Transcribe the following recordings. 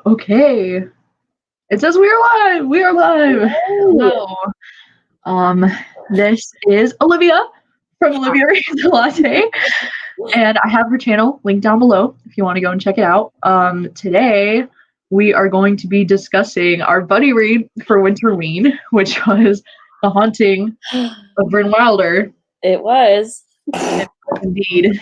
Okay. It says we are live. We are live. Hello. This is Olivia from Olivia Reads a Latte, and I have her channel linked down below if you want to go and check it out. Today we are going to be discussing our buddy read for Winterween, which was The Haunting of Brynn Wilder. It was. Indeed.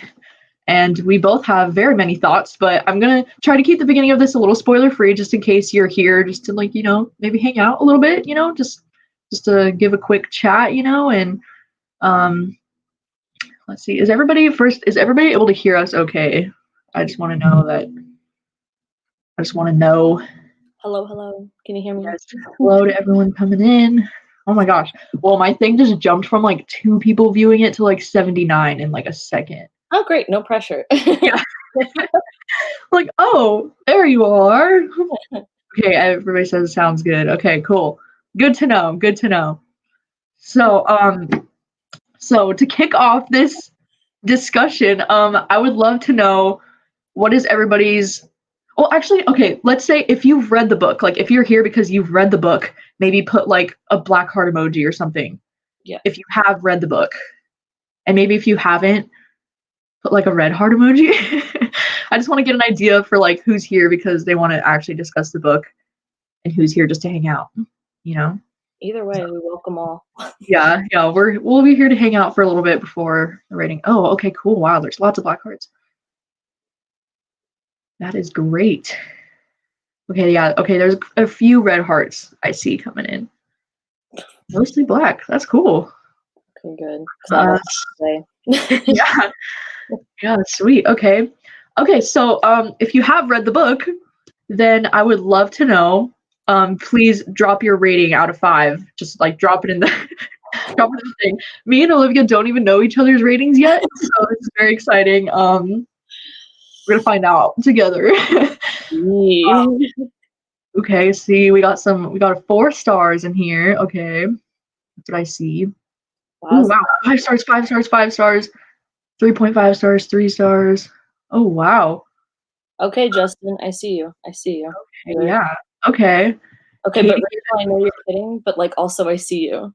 And we both have very many thoughts, but I'm going to try to keep the beginning of this a little spoiler-free just in case you're here just to, like, maybe hang out a little bit, just to give a quick chat, and let's see. Is everybody able to hear us okay? I just want to know. Hello. Can you hear me? Yes. Hello to everyone coming in. Oh my gosh. Well, my thing just jumped from like 2 people viewing it to like 79 in like a second. Oh, great. No pressure. Yeah. Like, oh, there you are. Okay, everybody says it sounds good. Okay, cool. Good to know. So, to kick off this discussion, I would love to know what is everybody's. Well, actually, okay, let's say if you've read the book, like if you're here because you've read the book, maybe put like a black heart emoji or something. Yeah. If you have read the book. And maybe if you haven't, put like a red heart emoji. I just want to get an idea for like who's here because they want to actually discuss the book and who's here just to hang out, Either way, we welcome all. Yeah, we'll be here to hang out for a little bit before the rating. Oh, okay, cool. Wow, there's lots of black hearts. That is great. Okay, yeah, okay, there's a few red hearts I see coming in. Mostly black. That's cool. Okay, good. Yeah. Yeah, sweet. Okay, so if you have read the book, then I would love to know. Please drop your rating out of 5. Just like drop it in the thing. Me and Olivia don't even know each other's ratings yet, so it's very exciting. We're gonna find out together. Okay, see, we got a 4 stars in here. Okay, that's what I see. Wow. Ooh, wow, 5 stars, 5 stars, 5 stars, 3.5 stars, 3 stars. Oh wow. Okay, Justin, I see you. Okay, yeah. Okay. Okay, but Rachel, I know you're kidding, but like also I see you.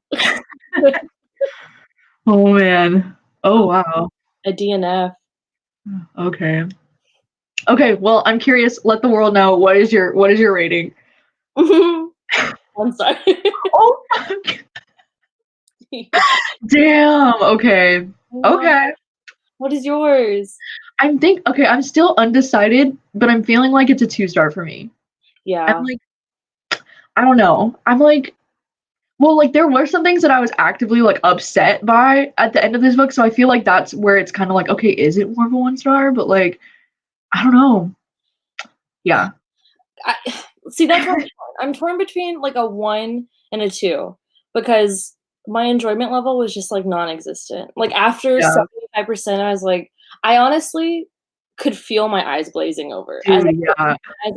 Oh man. Oh wow. A DNF. Okay, well, I'm curious. Let the world know what is your rating? I'm sorry. Oh. Damn. Okay. What is yours? I'm still undecided, but I'm feeling like it's a 2-star for me. Yeah. I'm like, I don't know. I'm like, well, like there were some things that I was actively like upset by at the end of this book, so I feel like that's where it's kind of like, okay, is it more of a 1-star? But like, I don't know. Yeah. See, that's what I'm torn between like a 1 and a 2 because my enjoyment level was just like non-existent. Like after 75%, I was like, I honestly could feel my eyes glazing over as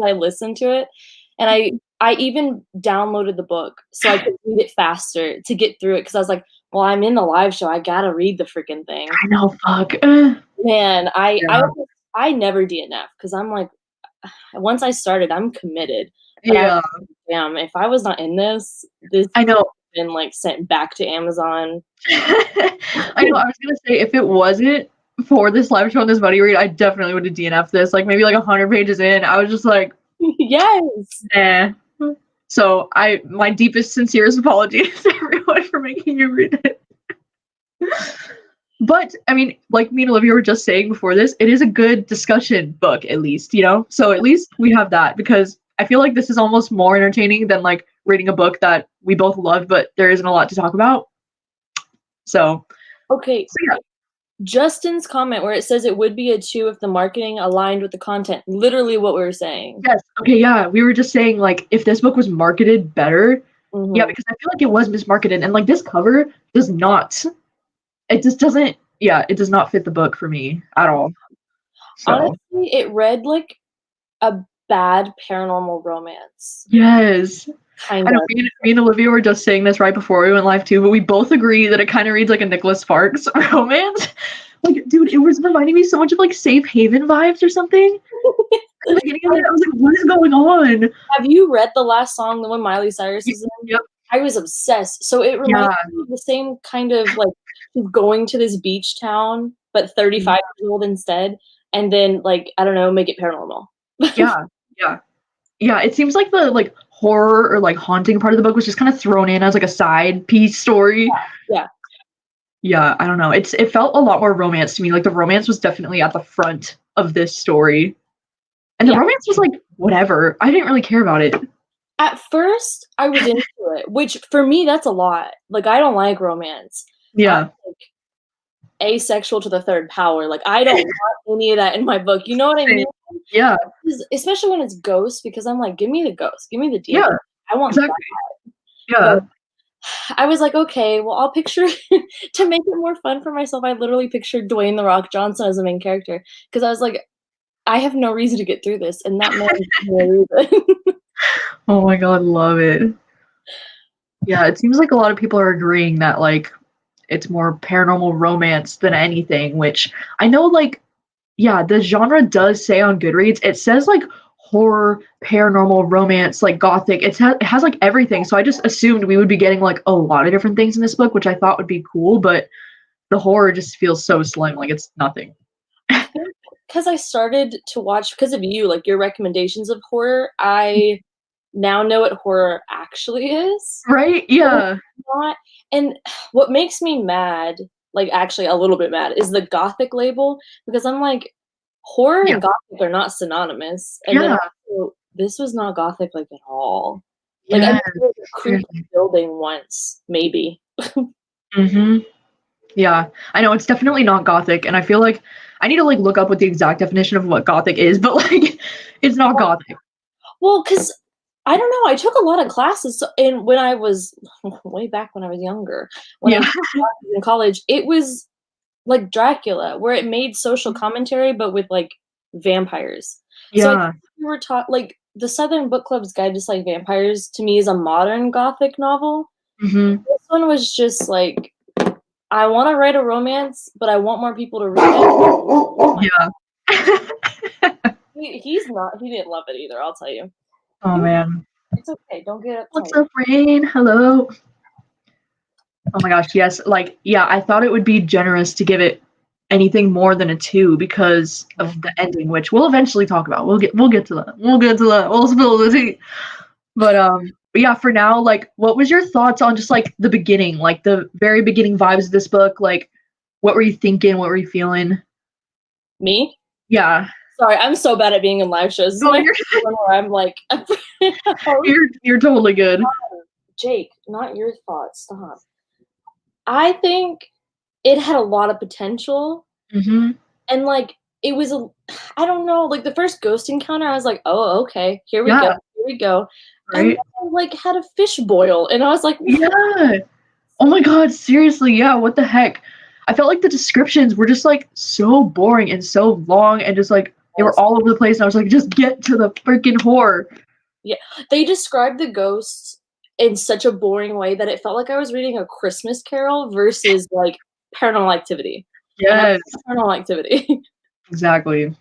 I listened to it. And I even downloaded the book so I could read it faster to get through it because I was like, well, I'm in the live show. I gotta read the freaking thing. I know, fuck. Man, I never DNF because I'm like, once I started, I'm committed. But yeah. Damn, if I was not in this I know. Been like sent back to Amazon. I know. I was gonna say if it wasn't for this live show and this buddy read, I definitely would have DNF'd this. Like maybe like 100 pages in, I was just like, yes. Nah. So my deepest, sincerest apologies to everyone for making you read it. But I mean, like me and Olivia were just saying before this, it is a good discussion book, at least, So at least we have that because I feel like this is almost more entertaining than like reading a book that we both loved, but there isn't a lot to talk about. So okay. So, yeah. Justin's comment where it says it would be a 2 if the marketing aligned with the content. Literally what we were saying. Yes. Okay. Yeah. We were just saying like if this book was marketed better. Mm-hmm. Yeah, because I feel like it was mismarketed, and like this cover does not. It just doesn't. Yeah, it does not fit the book for me at all. So. Honestly, it read like a bad paranormal romance. Yes. I know me and Olivia were just saying this right before we went live too, but we both agree that it kind of reads like a Nicholas Sparks romance, Like, dude, it was reminding me so much of like Safe Haven vibes or something. At the beginning of it, I was like, what is going on? Have you read the last song, the one Miley Cyrus is in? Yep. I was obsessed. So it reminds me of the same kind of like going to this beach town, but 35 years old instead, and then like, I don't know, make it paranormal. Yeah. It seems like the like horror or like haunting part of the book was just kind of thrown in as like a side piece story. Yeah, I don't know. It felt a lot more romance to me. Like the romance was definitely at the front of this story. And the romance was like whatever. I didn't really care about it. At first, I was into it, which for me that's a lot. Like I don't like romance. Yeah. I'm, like, asexual to the third power. Like I don't want any of that in my book. You know what I mean? Yeah. Especially when it's ghosts, because I'm like, give me the ghost, give me the demon. Yeah. I want that. Yeah. But I was like, okay, well, I'll picture to make it more fun for myself. I literally pictured Dwayne the Rock Johnson as the main character because I was like, I have no reason to get through this, and that man is no reason. Oh my god, love it. Yeah, it seems like a lot of people are agreeing that like it's more paranormal romance than anything, which I know like yeah, the genre does say on Goodreads, it says like horror, paranormal, romance, like gothic. It has like everything. So I just assumed we would be getting like a lot of different things in this book, which I thought would be cool, but the horror just feels so slim, like it's nothing. I think because I started to watch because of you, like your recommendations of horror, I now know what horror actually is. Right? Yeah. And what makes me mad, like actually a little bit mad, is the gothic label because I'm like, horror and gothic are not synonymous. And then also, this was not gothic like at all. Like I was a creepy building once, maybe. Yeah, I know it's definitely not gothic, and I feel like I need to like look up what the exact definition of what gothic is, but like it's not gothic. Well, because I don't know, I took a lot of classes and when I was way back when I was younger, when I was in college, it was like Dracula, where it made social commentary, but with like vampires. So we were taught like the Southern Book Club's Guide to Like Vampires to me is a modern gothic novel. This one was just like, I want to write a romance, but I want more people to read it. He didn't love it either, I'll tell you. Oh man. It's okay, don't get uptight. What's up, Rain? Hello. Oh my gosh, yes. Like, yeah, I thought it would be generous to give it anything more than a 2 because of the ending, which we'll eventually talk about. We'll get to that. We'll spill the tea. But yeah, for now, like, what was your thoughts on just like the beginning, like the very beginning vibes of this book? Like, what were you thinking? What were you feeling? Me? Yeah. Sorry, I'm so bad at being in live shows. This is my first one where I'm like, you're totally good. Jake, not your thoughts. Stop. I think it had a lot of potential, and like it was I don't know, like the first ghost encounter, I was like, oh, okay, here we go. Right? And then I, like had a fish boil, and I was like, yeah. Oh my god, seriously, yeah. What the heck? I felt like the descriptions were just like so boring and so long, and just like they were all over the place. And I was like, just get to the freaking horror. Yeah, they described the ghosts in such a boring way that it felt like I was reading a Christmas Carol versus like Paranormal Activity. Yes. Paranormal Activity. Exactly.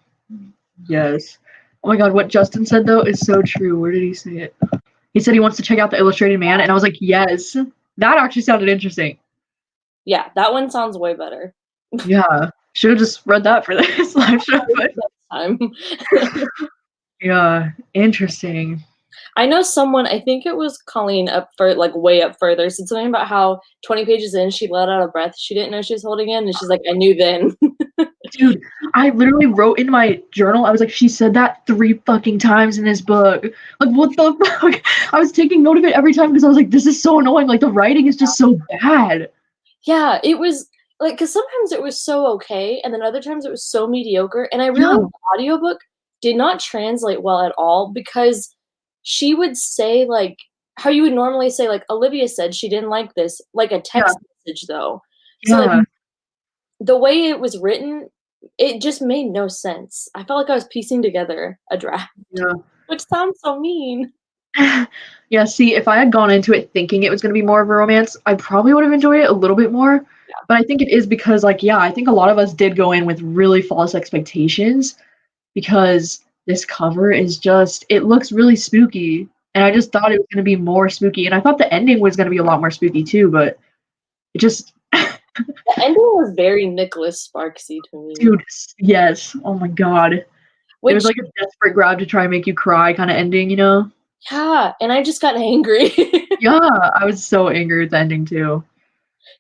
Yes. Oh my god, what Justin said though is so true. Where did he say it? He said he wants to check out The Illustrated Man, and I was like, yes. That actually sounded interesting. Yeah, that one sounds way better. Yeah. Should have just read that for this live show. Yeah, interesting. I know someone, I think it was Colleen up for like way up further, said something about how 20 pages in she let out a breath she didn't know she was holding in, and she's like, I knew then. Dude, I literally wrote in my journal, I was like, she said that 3 fucking times in this book. Like, what the fuck? I was taking note of it every time because I was like, this is so annoying. Like, the writing is just so bad. Yeah, it was like, because sometimes it was so okay, and then other times it was so mediocre. And I realized the audiobook did not translate well at all because she would say, like, how you would normally say, like, Olivia said she didn't like this, like a text message, though. So, like, the way it was written, it just made no sense. I felt like I was piecing together a draft, which sounds so mean. Yeah, see, if I had gone into it thinking it was going to be more of a romance, I probably would have enjoyed it a little bit more. But I think it is because, like, yeah, I think a lot of us did go in with really false expectations because this cover is just it looks really spooky, and I just thought it was gonna be more spooky, and I thought the ending was gonna be a lot more spooky too, but it just The ending was very Nicholas Sparksy to me. dude, yes. Oh my god. It was Which, like a desperate grab to try and make you cry kinda ending, you know? yeah, and I just got angry. Yeah, I was so angry with the ending too.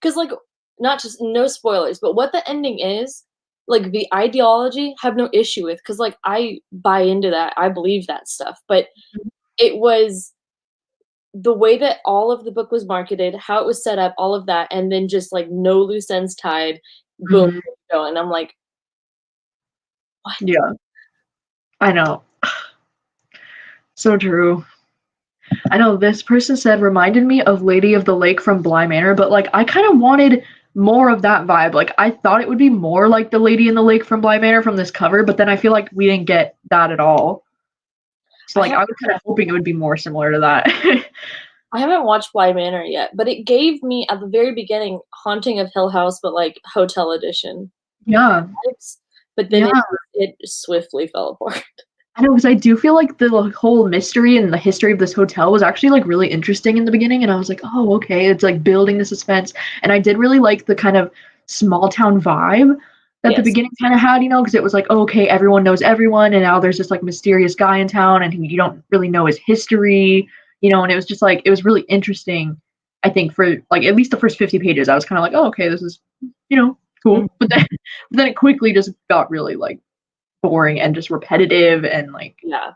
Because, like, not just no spoilers, but what the ending is, like, the ideology, have no issue with, because, like, I buy into that, I believe that stuff, but it was the way that all of the book was marketed, how it was set up, all of that, and then just, like, no loose ends tied, boom, Mhm. go, and I'm like, "What?" Yeah, I know. So true. I know this person said reminded me of Lady of the Lake from Bly Manor, but like I kind of wanted more of that vibe. Like I thought it would be more like the Lady in the Lake from Bly Manor from this cover, but then I feel like we didn't get that at all. So I like have I was kind of hoping it would be more similar to that. I haven't watched Bly Manor yet, but it gave me, at the very beginning, Haunting of Hill House, but, like, hotel edition Yeah, vibes, but then yeah. it swiftly fell apart. I know because I do feel like the whole mystery and the history of this hotel was actually like really interesting in the beginning, and I was like, oh, okay, it's like building the suspense, and I did really like the kind of small town vibe that the Yes. beginning kind of had, you know, because it was like, oh, okay, everyone knows everyone, and now there's this like mysterious guy in town, and you don't really know his history, you know, and it was just like it was really interesting. I think for like at least the first 50 pages, I was kind of like, oh, okay, this is, you know, Mhm. cool, but then it quickly just got really like boring and just repetitive and like Yeah.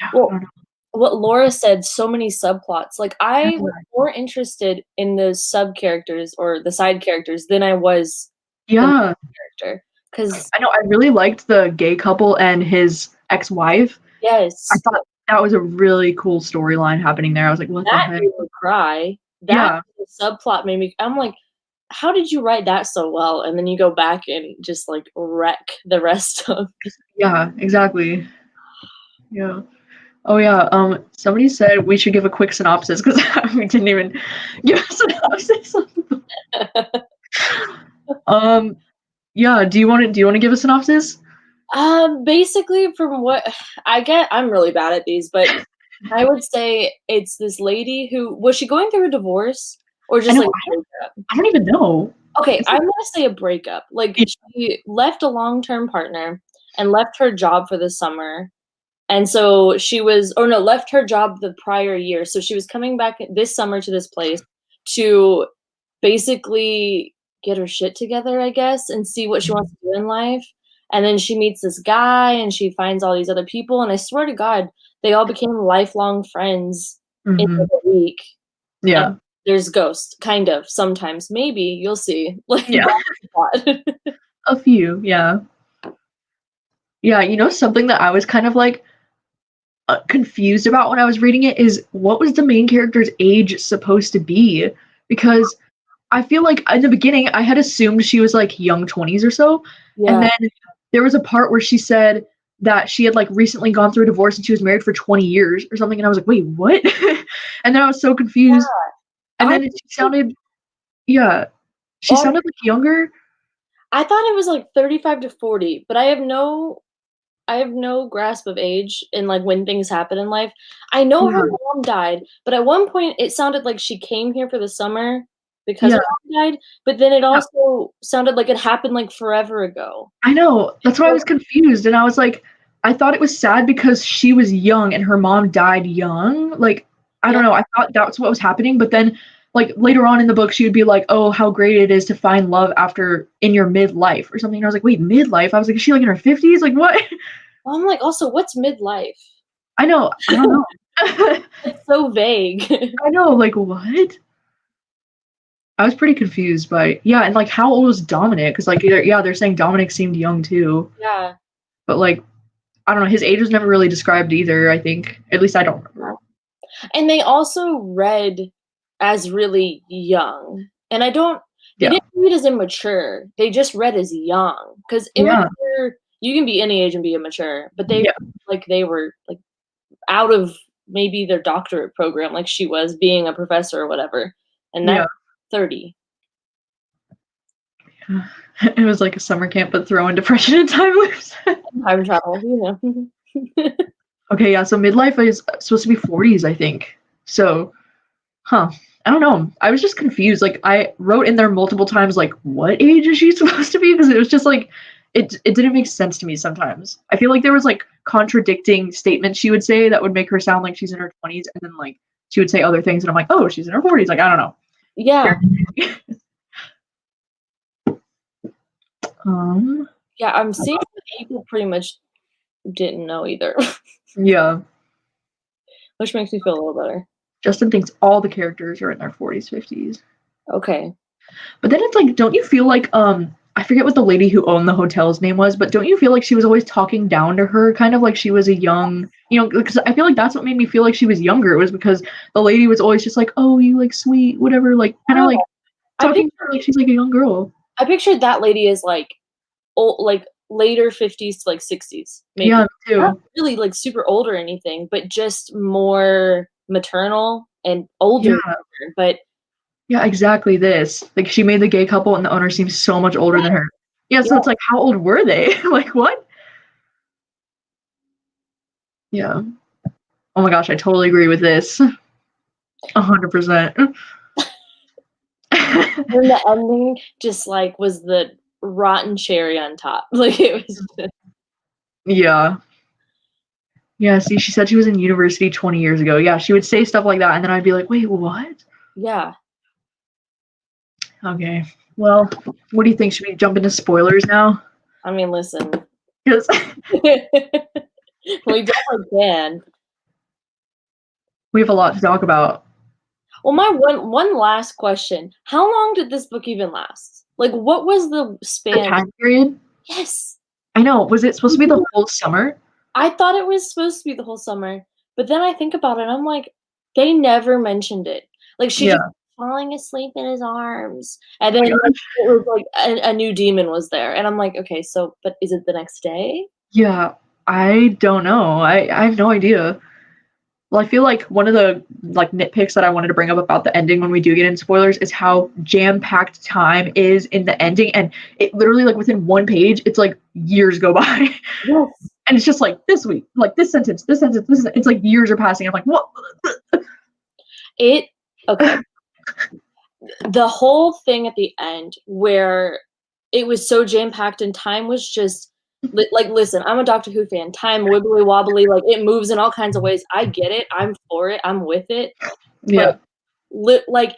yeah, I Well, don't know. what Laura said, so many subplots. Like, I was more interested in the sub characters or the side characters than I was the main Yeah, character. Because I know, I really liked the gay couple and his ex-wife. I yes, thought that was a really cool storyline happening there. I was like, "What the that heck?" made me cry. That Yeah, subplot made me. I'm like, how did you write that so well? And then you go back and just like wreck the rest of. yeah, exactly. Yeah. Oh, yeah, somebody said we should give a quick synopsis because we didn't even give a synopsis. Um, yeah, do you wanna give a synopsis? Basically, from what I get, I'm really bad at these, but I would say it's this lady who was she going through a divorce or I just know, like I don't I don't even know. okay, It's I'm like gonna say a breakup. Like yeah, she left a long-term partner and left her job for the summer. And so she was or no, left her job the prior year. So she was coming back this summer to this place to basically get her shit together, I guess, and see what she wants to do in life. And then she meets this guy and she finds all these other people. And I swear to God, they all became lifelong friends in like mhm, a week. And yeah, there's ghosts, kind of, sometimes, maybe, you'll see. Like yeah, that's the plot. a few, yeah. Yeah, you know, something that I was kind of, like, confused about when I was reading it is what was the main character's age supposed to be? Because I feel like in the beginning, I had assumed she was, like, young 20s or so, and Yeah. then there was a part where she said that she had, like, recently gone through a divorce and she was married for 20 years or something, and I was like, "Wait, what?" And then I was so confused, and I then she sounded yeah, she on sounded, like, younger. I thought it was like 35 to 40, but I have no grasp of age and, like, when things happen in life. I know her Yeah, mom died, but at one point, it sounded like she came here for the summer because yeah, her mom died, but then it yeah. also sounded like it happened, like, forever ago. I know, that's why I So was confused, and I was like I thought it was sad because she was young and her mom died young, like, I yeah, don't know, I thought that's what was happening, but then, like, later on in the book, she would be like, "Oh, how great it is to find love after in your midlife," or something, and I was like, "Wait, midlife?" I was like, "Is she, like, in her 50s? Like, what?" well, I'm like, also, what's midlife? I know, I don't know. It's so vague. I know, like, what? I was pretty confused by yeah, and, like, how old was Dominic? Because like, they're saying Dominic seemed young too, Yeah. but, like, I don't know, his age was never really described either, I think, at least I don't remember. And they also read as really young, and I don't they Yeah. didn't read as immature, they just read as young. Because Yeah, immature you can be any age and be immature, but they yeah, like, they were, like, out of maybe their doctorate program like she was being a professor or whatever, and yeah. that's 30. It was like a summer camp, but throw in depression and time loops. Time travel, you know. Okay, yeah, so midlife is supposed to be 40s, I think. So, I don't know. I was just confused. Like, I wrote in there multiple times, like, what age is she supposed to be? Because it was just like, it didn't make sense to me sometimes. I feel like there was like contradicting statements she would say that would make her sound like she's in her 20s, and then like she would say other things, and I'm like, oh, she's in her 40s. Like, I don't know. Yeah. Yeah, I'm seeing that people pretty much didn't know either. Yeah. Which makes me feel a little better. Justin thinks all the characters are in their 40s, 50s. Okay. But then it's like, don't you feel like, I forget what the lady who owned the hotel's name was, but don't you feel like she was always talking down to her, kind of like she was a young, you know, because I feel like that's what made me feel like she was younger. It was because the lady was always just like, oh, you like sweet, whatever, like kind of like talking to her like she's like a young girl. I pictured that lady as like old, like later 50s to like 60s. Maybe. Yeah, me too. Not really like super old or anything, but just more maternal and older. Yeah. But yeah, exactly this. Like she made the gay couple and the owner seems so much older than her. Yeah, so it's like, how old were they? Like what? Yeah. Oh my gosh, I totally agree with this. 100%. And the ending just like was the rotten cherry on top. Like it was just... Yeah. Yeah, see, she said she was in university 20 years ago. Yeah, she would say stuff like that, and then I'd be like, wait, what? Yeah. Okay. Well, what do you think? Should we jump into spoilers now? I mean, listen. Yes. We definitely can. We have a lot to talk about. Well, my one last question. How long did this book even last? Like, what was the span? The time period? Yes. I know. Was it supposed to be the whole summer? I thought it was supposed to be the whole summer. But then I think about it, and I'm like, they never mentioned it. Like, she just falling asleep in his arms. And then it was like a new demon was there. And I'm like, okay, so, but is it the next day? Yeah, I don't know. I have no idea. Well, I feel like one of the like nitpicks that I wanted to bring up about the ending when we do get into spoilers is how jam-packed time is in the ending, and it literally like within one page, it's like years go by. Yes. And it's just like this week, like this sentence, it's like years are passing. I'm like, what? Okay. The whole thing at the end where it was so jam-packed and time was just like, listen, I'm a Doctor Who fan. Time wibbly wobbly, like it moves in all kinds of ways. I get it. I'm for it. I'm with it. Yeah. But, like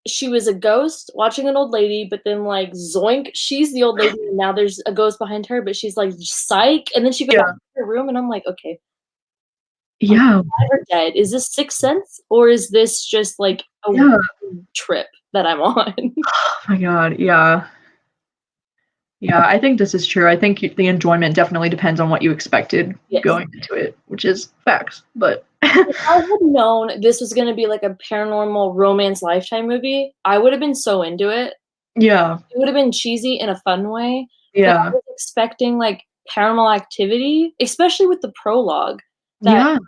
she was a ghost watching an old lady, but then like zoink, she's the old lady, and now there's a ghost behind her, but she's like psych, and then she goes back to her room, and I'm like, okay. Yeah. Or dead. Is this Sixth Sense, or is this just like a trip that I'm on? Oh my god, yeah. Yeah, I think this is true. I think the enjoyment definitely depends on what you expected going into it, which is facts. But if I had known this was going to be like a paranormal romance Lifetime movie, I would have been so into it. Yeah. It would have been cheesy in a fun way. Yeah. But I was expecting like Paranormal Activity, especially with the prologue. That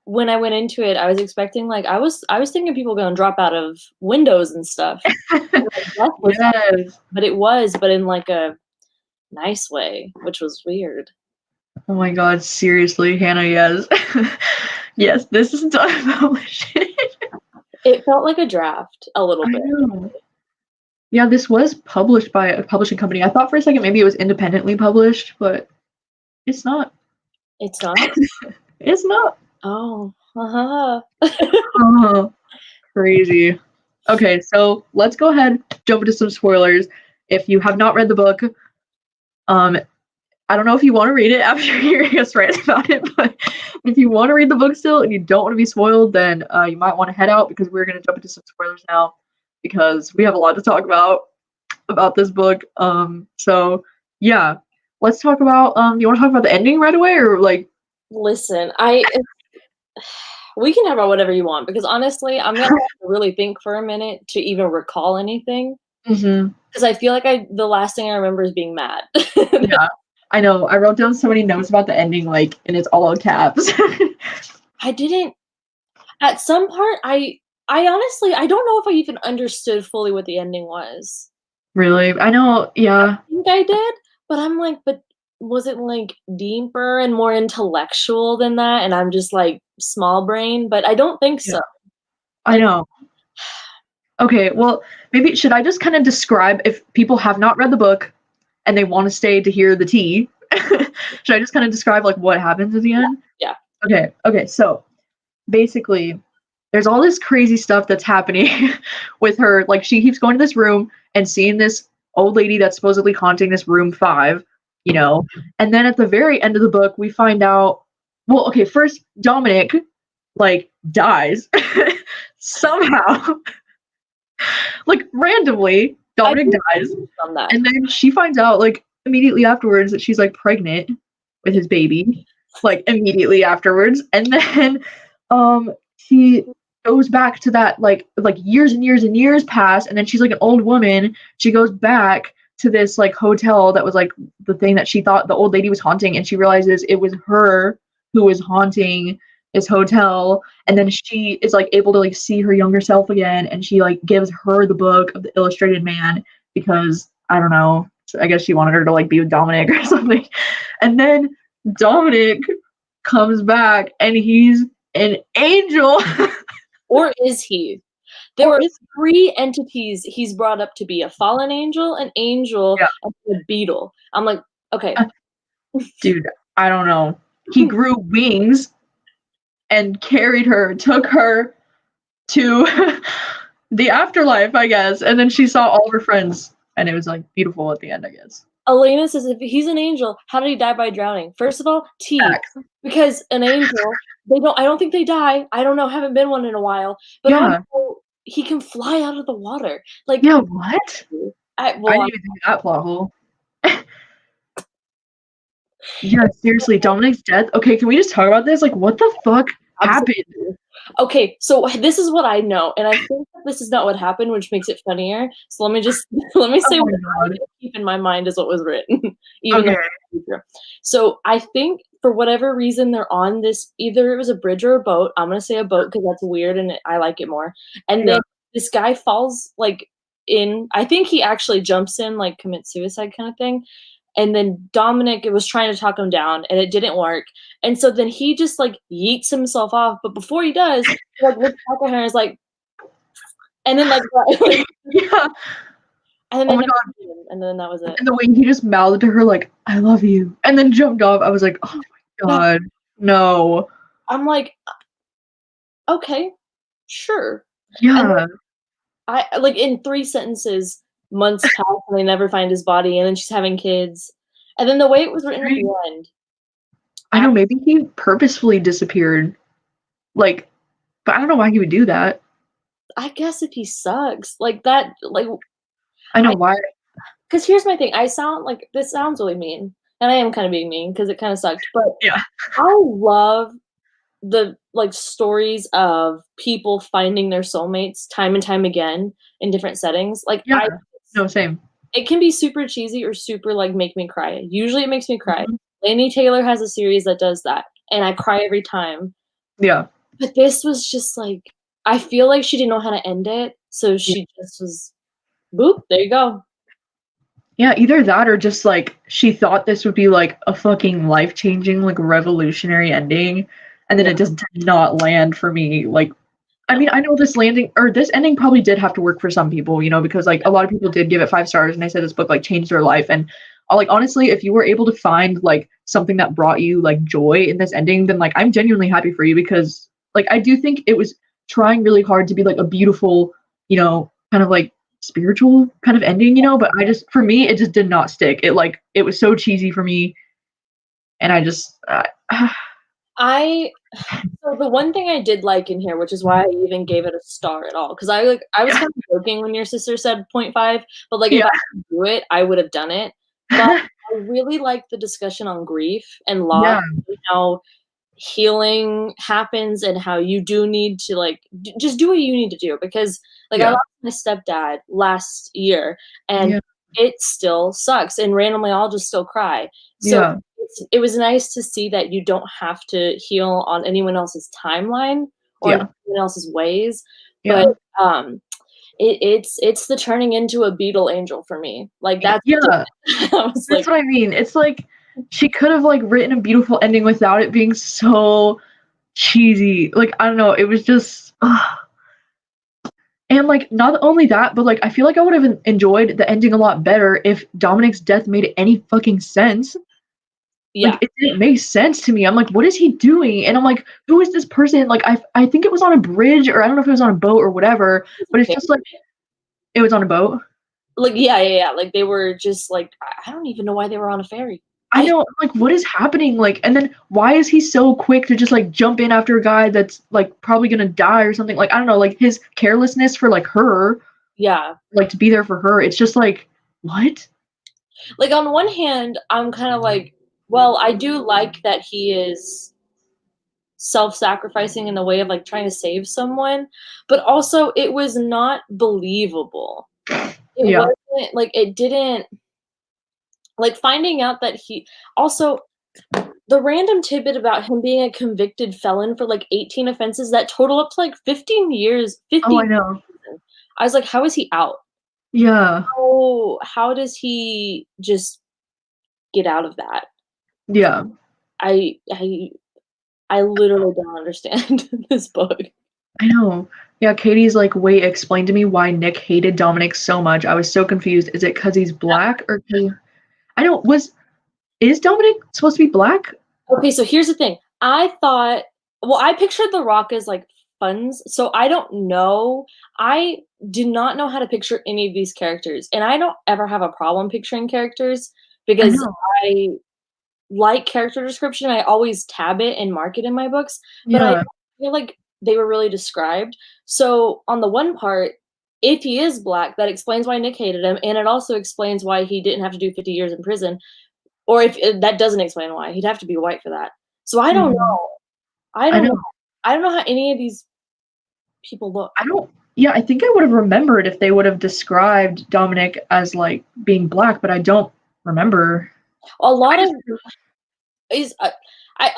when I went into it, I was expecting like I was thinking people going to drop out of windows and stuff. But it was, but in like a nice way, which was weird. Oh my god, seriously, Hannah, yes. Yes, this is done publishing. It felt like a draft a little bit. Know. Yeah, this was published by a publishing company. I thought for a second maybe it was independently published, but it's not. It's not? It's not. Oh. Crazy. Okay, so let's go ahead, jump into some spoilers. If you have not read the book, I don't know if you want to read it after hearing us write about it, but if you want to read the book still and you don't want to be spoiled, then you might want to head out, because we're going to jump into some spoilers now, because we have a lot to talk about this book. So yeah, let's talk about, you want to talk about the ending right away, or like? Listen, we can talk about whatever you want, because honestly, I'm going to have to really think for a minute to even recall anything. Because I feel like the last thing I remember is being mad. Yeah, I know. I wrote down so many notes about the ending, like, and it's all in caps. I didn't. At some part, I honestly, I don't know if I even understood fully what the ending was. Really? I know, yeah. I think I did, but I'm like, but was it like deeper and more intellectual than that? And I'm just like small brain, but I don't think Yeah. so. I Like, know. Okay, well, maybe should I just kind of describe if people have not read the book and they want to stay to hear the tea? Should I just kind of describe like what happens at the end? yeah. Okay, so basically there's all this crazy stuff that's happening with her. Like she keeps going to this room and seeing this old lady that's supposedly haunting this room 5, you know. And then at the very end of the book, we find out. Well, okay, first Dominic like dies somehow, like randomly. I Dominic do dies, on that. and then she finds out like immediately afterwards that she's like pregnant with his baby, like immediately afterwards, and then she goes back to that like years and years and years pass, and then she's like an old woman. She goes back to this like hotel that was like the thing that she thought the old lady was haunting, and she realizes it was her who was haunting this hotel. And then she is like able to like see her younger self again, and she like gives her the book of the illustrated man because I don't know, I guess she wanted her to like be with Dominic or something. And then Dominic comes back and he's an angel. Or is he? There were 3 entities he's brought up to be: a fallen angel, an angel, Yeah. and a beetle. I'm like, okay. Dude, I don't know. He grew wings and carried her, took her to the afterlife, I guess. And then she saw all of her friends, and it was like beautiful at the end, I guess. Elena says if he's an angel, how did he die by drowning? First of all, T. Facts. Because an angel, I don't think they die. I don't know, haven't been one in a while. But Yeah. also, he can fly out of the water. Like, Yeah, what? I I didn't even think that plot hole. Yeah, seriously, Dominic's death. Okay, can we just talk about this? Like, what the fuck happened? Okay, so this is what I know, and I think that this is not what happened, which makes it funnier. So let me say Oh what my I God. keep in my mind is what was written, even Okay. though. So I think for whatever reason they're on this. Either it was a bridge or a boat. I'm gonna say a boat because that's weird and I like it more. And then this guy falls like in. I think he actually jumps in, like commits suicide kind of thing. And then Dominic was trying to talk him down, and it didn't work. And so then he just like yeets himself off. But before he does, he like looks back at her and is like, and then like, Yeah. and Oh then my God. and then that was it. And the way he just mouthed to her like, "I love you," and then jumped off, I was like, "Oh my God, no." I'm like, okay, sure. Yeah. I like in 3 sentences, months pass and they never find his body, and then she's having kids. And then the way it was written at the end. I know, maybe he purposefully disappeared. Like, but I don't know why he would do that. I guess if he sucks, like that, like I know why. because here's my thing. I sound like this sounds really mean, and I am kind of being mean because it kind of sucked. But Yeah. I love the like stories of people finding their soulmates time and time again in different settings. Like Yeah. No, same. it can be super cheesy or super like make me cry. Usually it makes me cry. Mhm. Laini Taylor has a series that does that, and I cry every time. Yeah. But this was just like I feel like she didn't know how to end it, so she just was boop. There you go. Yeah, either that or just like she thought this would be like a fucking life-changing, like revolutionary ending, and then it just did not land for me. Like, I mean, I know this landing or this ending probably did have to work for some people, you know, because like a lot of people did give it 5 stars and they said this book like changed their life. And like honestly, if you were able to find like something that brought you like joy in this ending, then like I'm genuinely happy for you because like I do think it was trying really hard to be like a beautiful, you know, kind of like spiritual kind of ending, you know, but I just for me it just did not stick. It was so cheesy for me, and I just So the one thing I did like in here, which is why I even gave it a star at all, because I was kind of joking when your sister said 0.5, but like if I could do it, I would have done it. But I really like the discussion on grief and loss and how healing happens and how you do need to like just do what you need to do because like I lost my stepdad last year and it still sucks and randomly I'll just still cry. So it was nice to see that you don't have to heal on anyone else's timeline or anyone else's ways. But it's the turning into a beetle angel for me. Like that's Yeah. That's what I mean. It's like she could have like written a beautiful ending without it being so cheesy. Like I don't know, it was just and like not only that, but like I feel like I would have enjoyed the ending a lot better if Dominic's death made any fucking sense. yeah. Like it didn't make sense to me. I'm like, what is he doing? And I'm like, who is this person? Like I think it was on a bridge or I don't know if it was on a boat or whatever, but it's just like it was on a boat. Like yeah. Like they were just like I don't even know why they were on a ferry. I know, like, what is happening? Like, and then why is he so quick to just like jump in after a guy that's like probably gonna die or something? Like, I don't know, like his carelessness for like her, Yeah. like to be there for her. It's just like, what? Like on one hand, I'm kind of like, well, I do like that he is self-sacrificing in the way of like trying to save someone, but also it was not believable. It Yeah. wasn't like it didn't like finding out that he also the random tidbit about him being a convicted felon for like 18 offenses that total up to like 15 years, 50 Oh, I know. I was like, how is he out? Yeah. How does he just get out of that? Yeah. I literally don't understand this book. I know. Yeah, Katie's like, wait, explain to me why Nick hated Dominic so much. I was so confused. Is it because he's black or I don't is Dominic supposed to be black? Okay, so here's the thing. I pictured The Rock as like funds, so I don't know. I do not know how to picture any of these characters, and I don't ever have a problem picturing characters because I like character description. I always tab it and mark it in my books, but I feel like they were really described. So on the one part, if he is black, that explains why Nick hated him, and it also explains why he didn't have to do 50 years in prison. Or if that doesn't explain why, he'd have to be white for that. So I don't know. I don't know. I don't know how any of these people look. I think I would have remembered if they would have described Dominic as like being black, but I don't remember. A lot of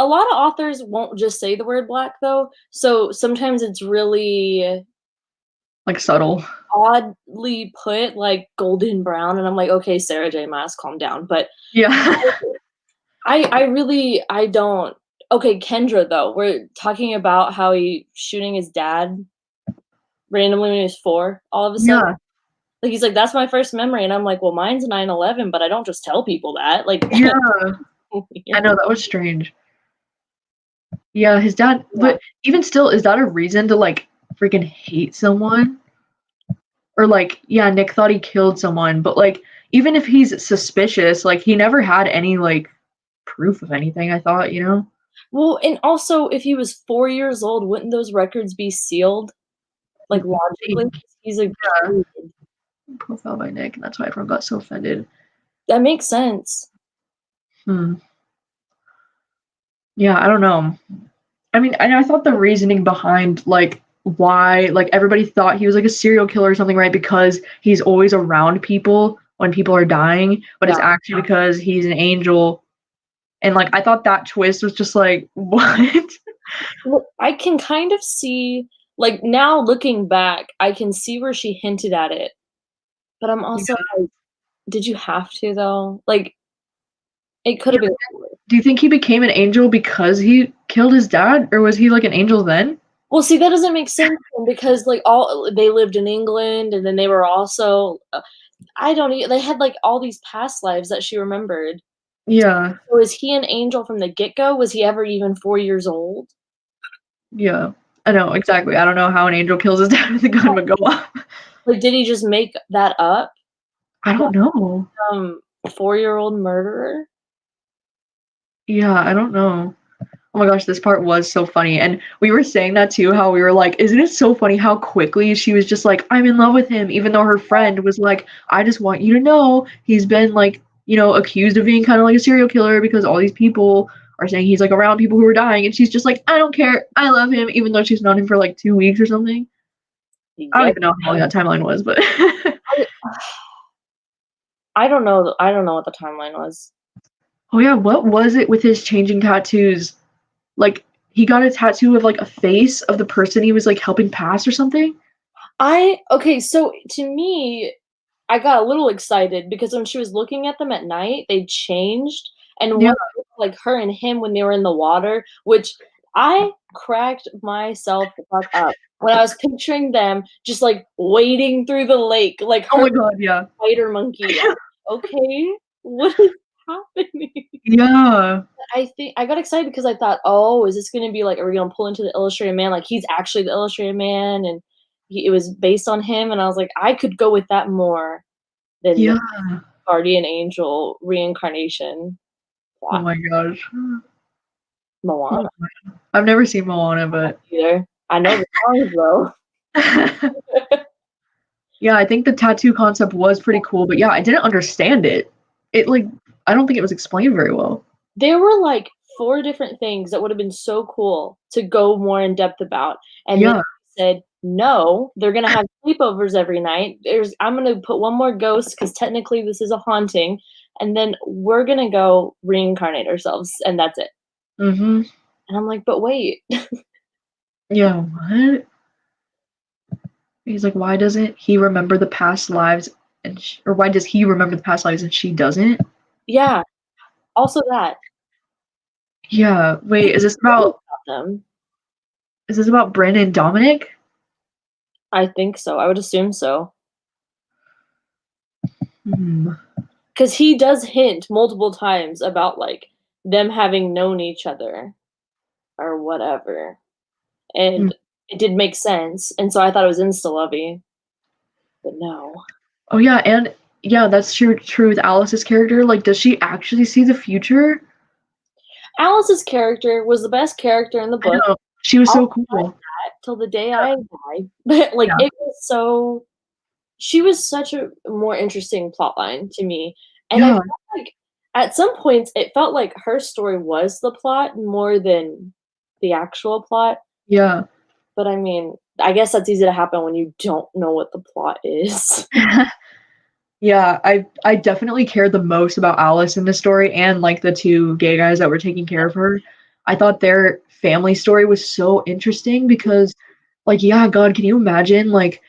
authors won't just say the word black though. So sometimes it's really like subtle, oddly put, like golden brown, and I'm like, okay, Sarah J. Maas, calm down. But yeah, I don't. Okay, Kendra though, we're talking about how he shooting his dad randomly when he was 4. All of a sudden, like he's like, that's my first memory, and I'm like, well, mine's 9/11, but I don't just tell people that. Like, yeah, I know that was strange. Yeah, his dad, but even still, is that a reason to like freaking hate someone? Or like, yeah, Nick thought he killed someone, but like, even if he's suspicious, like he never had any like proof of anything, I thought, you know? Well, and also if he was 4 years old, wouldn't those records be sealed? Like logically? He's a kid. Profile by Nick, and that's why everyone got so offended. That makes sense. Yeah, I don't know. I mean, I thought the reasoning behind like why like everybody thought he was like a serial killer or something, right? Because he's always around people when people are dying, but it's actually because he's an angel. And like I thought that twist was just like, what? Well, I can kind of see, like now looking back, I can see where she hinted at it. But I'm also like, did you have to though? Like it could have been. Do you think he became an angel because he killed his dad, or was he like an angel then? Well, see, that doesn't make sense because like they lived in England, and then they were also they had like all these past lives that she remembered. Yeah. So is he an angel from the get-go? Was he ever even 4 years old? Yeah, I know exactly. I don't know how an angel kills his dad with a gun would go off. Like, did he just make that up? I don't know. 4-year-old murderer? Yeah, I don't know. Oh my gosh, this part was so funny. And we were saying that too, how we were like, isn't it so funny how quickly she was just like, I'm in love with him, even though her friend was like, I just want you to know he's been like, you know, accused of being kind of like a serial killer because all these people are saying he's like around people who are dying. And she's just like, I don't care. I love him, even though she's known him for like 2 weeks or something. I don't even know how long that timeline was, but I don't know. I don't know what the timeline was. Oh yeah, what was it with his changing tattoos? Like he got a tattoo of like a face of the person he was like helping pass or something. Okay, so to me, I got a little excited because when she was looking at them at night, they changed, and Yeah. one looked like her and him when they were in the water, which I cracked myself the fuck up when I was picturing them just, like, wading through the lake, like Oh her my god, yeah. spider monkey. Okay, what is happening? Yeah. I think I got excited because I thought, "Oh, is this gonna be like, are we gonna pull into the Illustrated Man? Like, he's actually the Illustrated Man, and it was based on him." And I was like, I could go with that more than the Yeah. guardian angel reincarnation Oh plot. my gosh. Oh Moana my I've never seen Moana, but either. I know the songs though. yeah, I think the tattoo concept was pretty cool, but yeah, I didn't understand it. It like I don't think it was explained very well. There were like 4 different things that would have been so cool to go more in depth about, and then Yeah. said, "No, they're gonna have sleepovers every night. I'm gonna put one more ghost because technically this is a haunting, and then we're gonna go reincarnate ourselves, and that's it." Mhm. And I'm like, "But wait." Yeah, what? He's like, "Why doesn't he remember the past lives and or why does he remember the past lives and she doesn't?" Yeah, also that. Yeah. Wait, About them. is this about Brynn and Dominic? I think so, I would assume so. Hmm. Because he does hint multiple times about, like, them having known each other or whatever. Mm. And it did make sense, and so I thought it was insta-lovey, but no. Oh yeah, and yeah, that's true with Alice's character. Like, does she actually see the future? Alice's character was the best character in the I book. know. She was I'll so fight cool. that till the day Yeah. I die. But, like, Yeah. it was so she was such a more interesting plotline to me, and I Yeah. felt like at some points, it felt like her story was the plot more than the actual plot, Yeah. but I mean, I guess that's easy to happen when you don't know what the plot is. Yeah, I definitely cared the most about Alice in this story and like the two gay guys that were taking care of her. I thought their family story was so interesting because like yeah, God, can you imagine like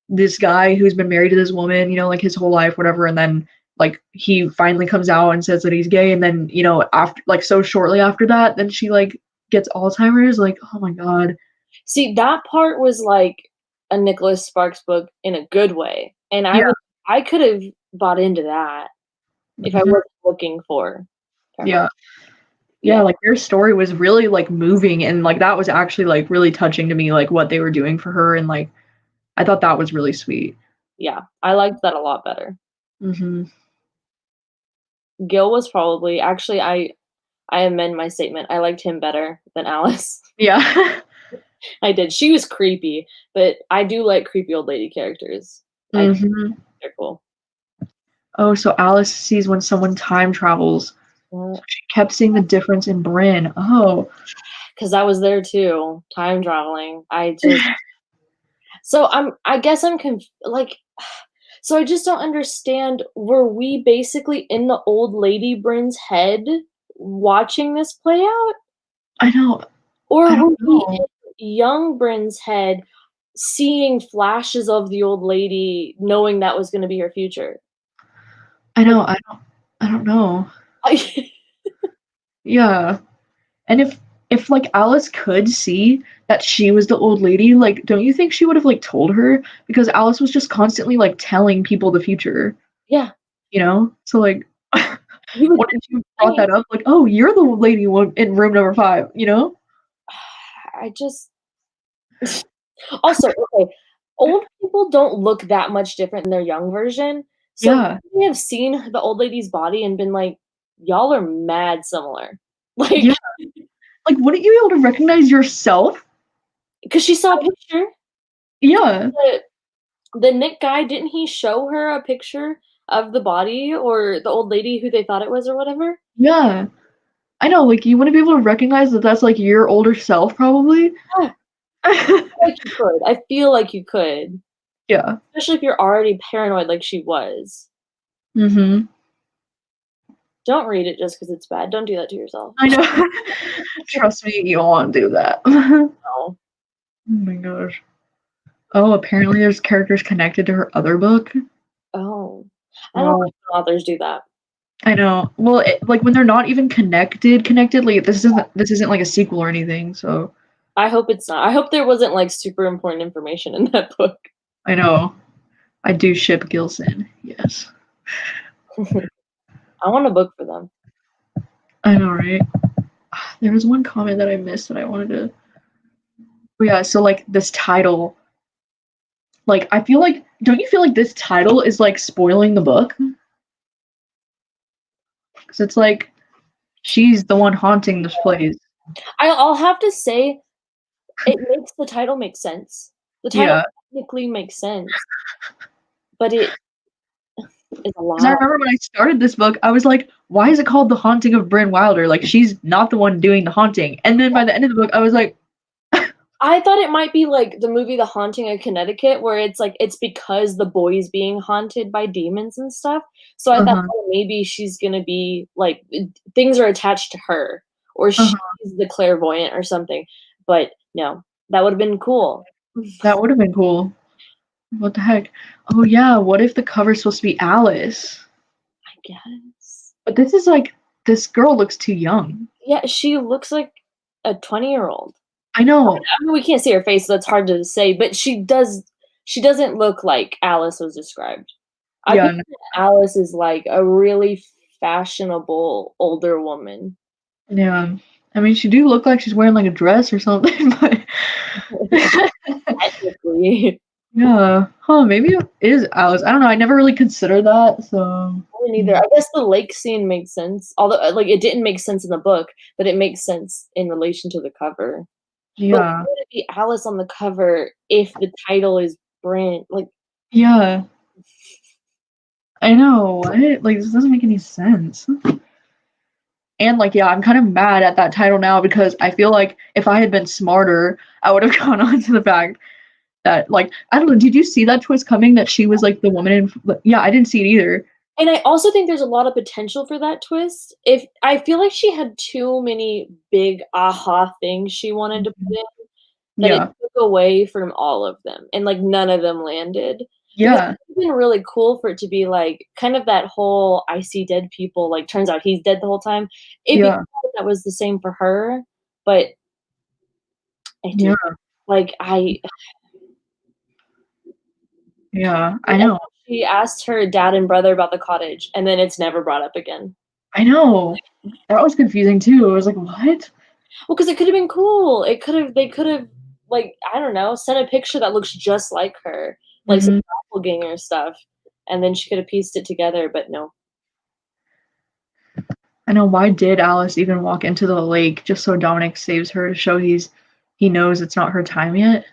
this guy who's been married to this woman, you know, like his whole life, whatever, and then like he finally comes out and says that he's gay, and then you know after like so shortly after that, then she like gets Alzheimer's. Like, oh my God. See, that part was like a Nicholas Sparks book in a good way, and Yeah. I could have bought into that if I Mhm. wasn't looking for Yeah. Yeah, yeah, like their story was really like moving and like that was actually like really touching to me, like what they were doing for her and like I thought that was really sweet. yeah, I liked that a lot better. Mhm. Gil was probably actually, I amend my statement, I liked him better than Alice. Yeah. I did. She was creepy, but I do like creepy old lady characters. I Mhm. they're cool. Oh, so Alice sees when someone time travels. Uh, So she kept seeing the difference in Brynn. Oh. 'Cause I was there too, time traveling. I just so I guess I'm like, so I just don't understand, were we basically in the old lady Brynn's head watching this play out? I know. I Or don't were we know. in young Brynn's head seeing flashes of the old lady knowing that was gonna be her future? I Like, know. I don't know. I Yeah. And if like Alice could see that she was the old lady, like don't you think she would have like told her? Because Alice was just constantly like telling people the future. yeah, You know? So, like, you would wouldn't you brought think. that up? Like, "Oh, you're the lady one in room number 5," you know? I just also, okay, old people don't look that much different than their young version, so Yeah. we have seen the old lady's body and been like, "Y'all are mad similar." Like, Yeah. Like, wouldn't you be able to recognize yourself? 'cause she saw a picture. Yeah. The the Nick guy, didn't he show her a picture of the body or the old lady who they thought it was or whatever? Yeah. I know, like, you wouldn't be able to recognize that that's, like, your older self probably. Yeah, like you could. I feel like you could, Yeah. especially if you're already paranoid like she was. Mhm. Don't read it just 'cause it's bad. Don't do that to yourself. I know. Trust me, you don't wanna do that. Oh No. my gosh. Oh, apparently there's characters connected to her other book. Oh. I don't Well, like when authors do that. I know. Well, like when they're not even connected, like this isn't like a sequel or anything. So I hope it's not. I hope there wasn't like super important information in that book. I know. I do ship Gilson. Yes. I want a book for them. I know, right? There was one comment that I missed that I wanted to. Oh, yeah. So like this title, like I feel like, don't you feel like this title is like spoiling the book? Because it's like she's the one haunting this place. I'll have to say, it makes the title make sense. The title Yeah. technically makes sense, but it is a Because I lot. remember when I started this book, I was like, why is it called The Haunting of Brynn Wilder? Like, she's not the one doing the haunting. And then by the end of the book, I was like, I thought it might be like the movie The Haunting of Connecticut, where it's like it's because the boy's being haunted by demons and stuff. So I thought, oh, maybe she's gonna be like things are attached to her, or she's the clairvoyant or something. But no, that would have been cool. that would have been cool. What the heck? Oh, yeah, what if the cover's supposed to be Alice? I guess. But this is like, this girl looks too young. Yeah, she looks like a 20-year-old. I know. I mean, we can't see her face, so that's hard to say, but she doesn't look like Alice was described. I Yeah, think Alice is like a really fashionable older woman. yeah. I mean, she do look like she's wearing like a dress or something, but Technically. yeah. Huh, maybe it is Alice. I don't know. I never really considered that, so I didn't either. I guess the lake scene makes sense. Although like it didn't make sense in the book, but it makes sense in relation to the cover. But why yeah. would it be Alice on the cover if the title is Brent? Like, Yeah. I know. What? Like, this doesn't make any sense. And like, yeah, I'm kind of mad at that title now because I feel like if I had been smarter, I would have gone on to the fact that, like, I don't know, did you see that twist coming that she was like the woman in? Yeah, I didn't see it either. and I also think there's a lot of potential for that twist. If I feel like she had too many big aha things she wanted to put in that it Yeah. took away from all of them, and like none of them landed. Because Yeah. it would have been really cool for it to be like kind of that whole I see dead people, like turns out he's dead the whole time. It'd be Yeah. cool if that was the same for her, but I Yeah. did like Yeah. I know. she asked her dad and brother about the cottage, and then it's never brought up again. I know. That was confusing too. I was like, what? Well, because it could have been cool. They could have, like, I don't know, sent a picture that looks just like her, like some doppelganger stuff, and then she could have pieced it together, but no. I know. Why did Alice even walk into the lake just so Dominic saves her to show he knows it's not her time yet?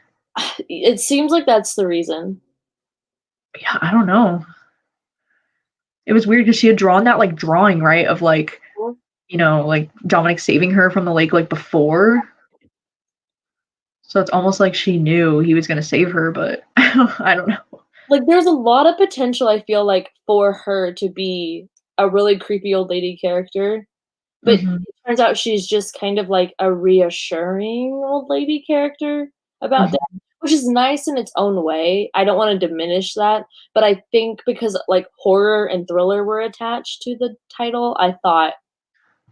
It seems like that's the reason. Yeah, I don't know. It was weird because she had drawn that like drawing, right, of like, like Dominic saving her from the lake like before. So it's almost like she knew he was gonna save her, but I don't know. Like, there's a lot of potential, I feel like, for her to be a really creepy old lady character, but it turns out she's just kind of like a reassuring old lady character about that, which is nice in its own way. I don't want to diminish that, but I think because like horror and thriller were attached to the title, I thought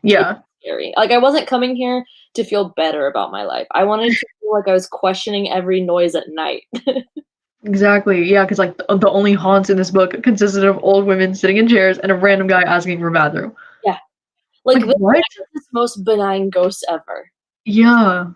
Yeah. scary. Like I wasn't coming here to feel better about my life. I wanted to feel like I was questioning every noise at night. Exactly. Yeah, because like the only haunts in this book consisted of old women sitting in chairs and a random guy asking for a bathroom. Yeah. Like the what? most benign ghost ever. Yeah.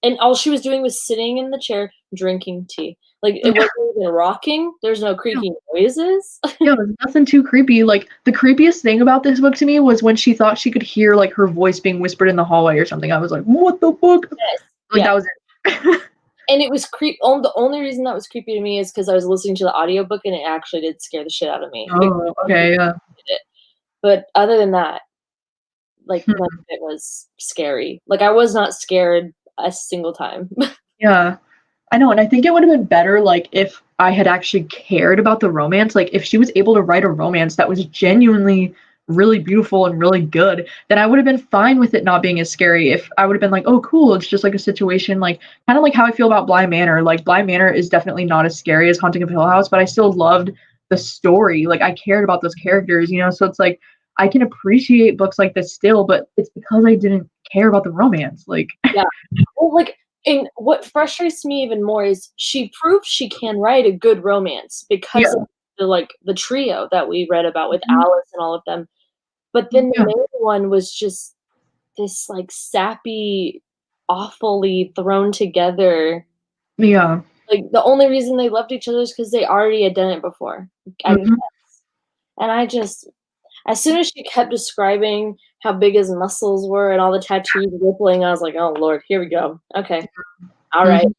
And all she was doing was sitting in the chair drinking tea. Like it wasn't even rocking. There's no creaky noises. Yeah, there's nothing too creepy. Like the creepiest thing about this book to me was when she thought she could hear like her voice being whispered in the hallway or something. I was like, what the fuck? Yes. Like that was it. And it was the only reason that was creepy to me is because I was listening to the audiobook and it actually did scare the shit out of me. Oh, okay, yeah. But other than that, like none of it was scary. Like I was not scared a single time. Yeah. I know, and I think it would have been better like if I had actually cared about the romance. Like if she was able to write a romance that was genuinely really beautiful and really good, then I would have been fine with it not being as scary. If I would have been like, oh, cool, it's just like a situation, like kind of like how I feel about Bly Manor. Like Bly Manor is definitely not as scary as Haunting of Hill House, but I still loved the story. Like I cared about those characters, you know. So it's like I can appreciate books like this still, but it's because I didn't care about the romance. Like, Yeah. Well, like, and what frustrates me even more is she proved she can write a good romance because yeah, of the trio that we read about with Mhm. Alice and all of them. But then the yeah, main one was just this like sappy, awfully thrown together. yeah. Like the only reason they loved each other is because they already had done it before. I guess. Mhm. And I just, as soon as she kept describing how big his muscles were and all the tattoos rippling, I was like, oh Lord, here we go. Okay. All right. Mhm.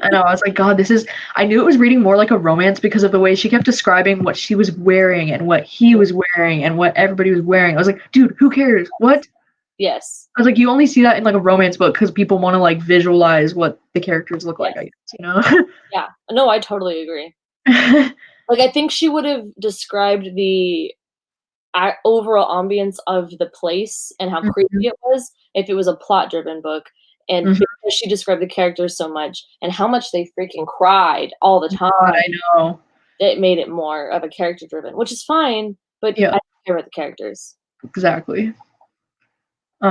I know. I was like, God, this is. I knew it was reading more like a romance because of the way she kept describing what she was wearing and what he was wearing and what everybody was wearing. I was like, dude, who cares? What? Yes. I was like, you only see that in like a romance book because people want to like visualize what the characters look like, Yes. I guess, you know? Yeah. No, I totally agree. Like, I think she would have described the overall ambience of the place and how creepy Mhm, it was if it was a plot-driven book. And mhm. because she described the characters so much and how much they freaking cried all the time, God, I know. it made it more of a character-driven, which is fine, but I Yeah, don't care about the characters. exactly.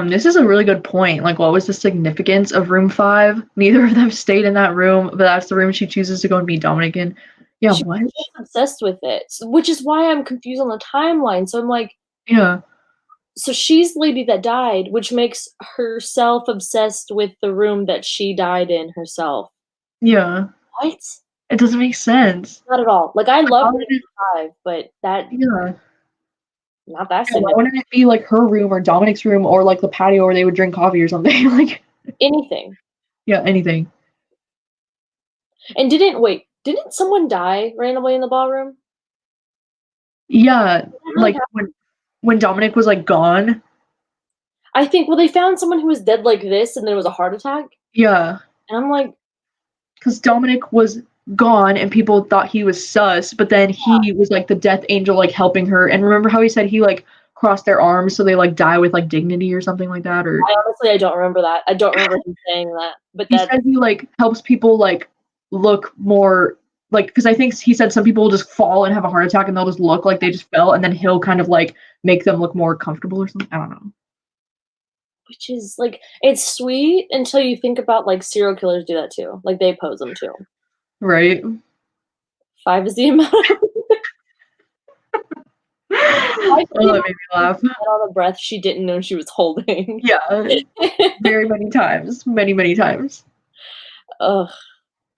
This is a really good point. Like, what was the significance of room 5? Neither of them stayed in that room, but that's the room she chooses to go and meet Dominic in. Yeah, She what? was just obsessed with it, which is why I'm confused on the timeline. So I'm like, Yeah, so she's the lady that died, which makes herself obsessed with the room that she died in herself. yeah. What? It doesn't make sense. Not at all. Like, I Like, love why room wouldn't it 5, but that yeah. not that Yeah, why significant. wouldn't it be like her room or Dominic's room or like the patio where they would drink coffee or something? Like, Anything. yeah, anything. And didn't someone die randomly in the ballroom? Yeah, Did that really like happen? when Dominic was like gone. I think, well, they found someone who was dead like this, and then it was a heart attack. Yeah, And I'm like, because Dominic was gone and people thought he was sus, but then he was like the death angel, like helping her. And remember how he said he like crossed their arms so they like die with like dignity or something like that? Or I don't remember that. I don't remember him saying that. But he that said he like helps people like look more like because I think he said some people will just fall and have a heart attack and they'll just look like they just fell and then he'll kind of like make them look more comfortable or something. I don't know. which is like, it's sweet until you think about like serial killers do that too. Like they pose them too. Right? 5 is the amount. Oh, 5 is the that amount made me laugh. of all the breath she didn't know she was holding. Yeah, very many times, many, many times. Ugh.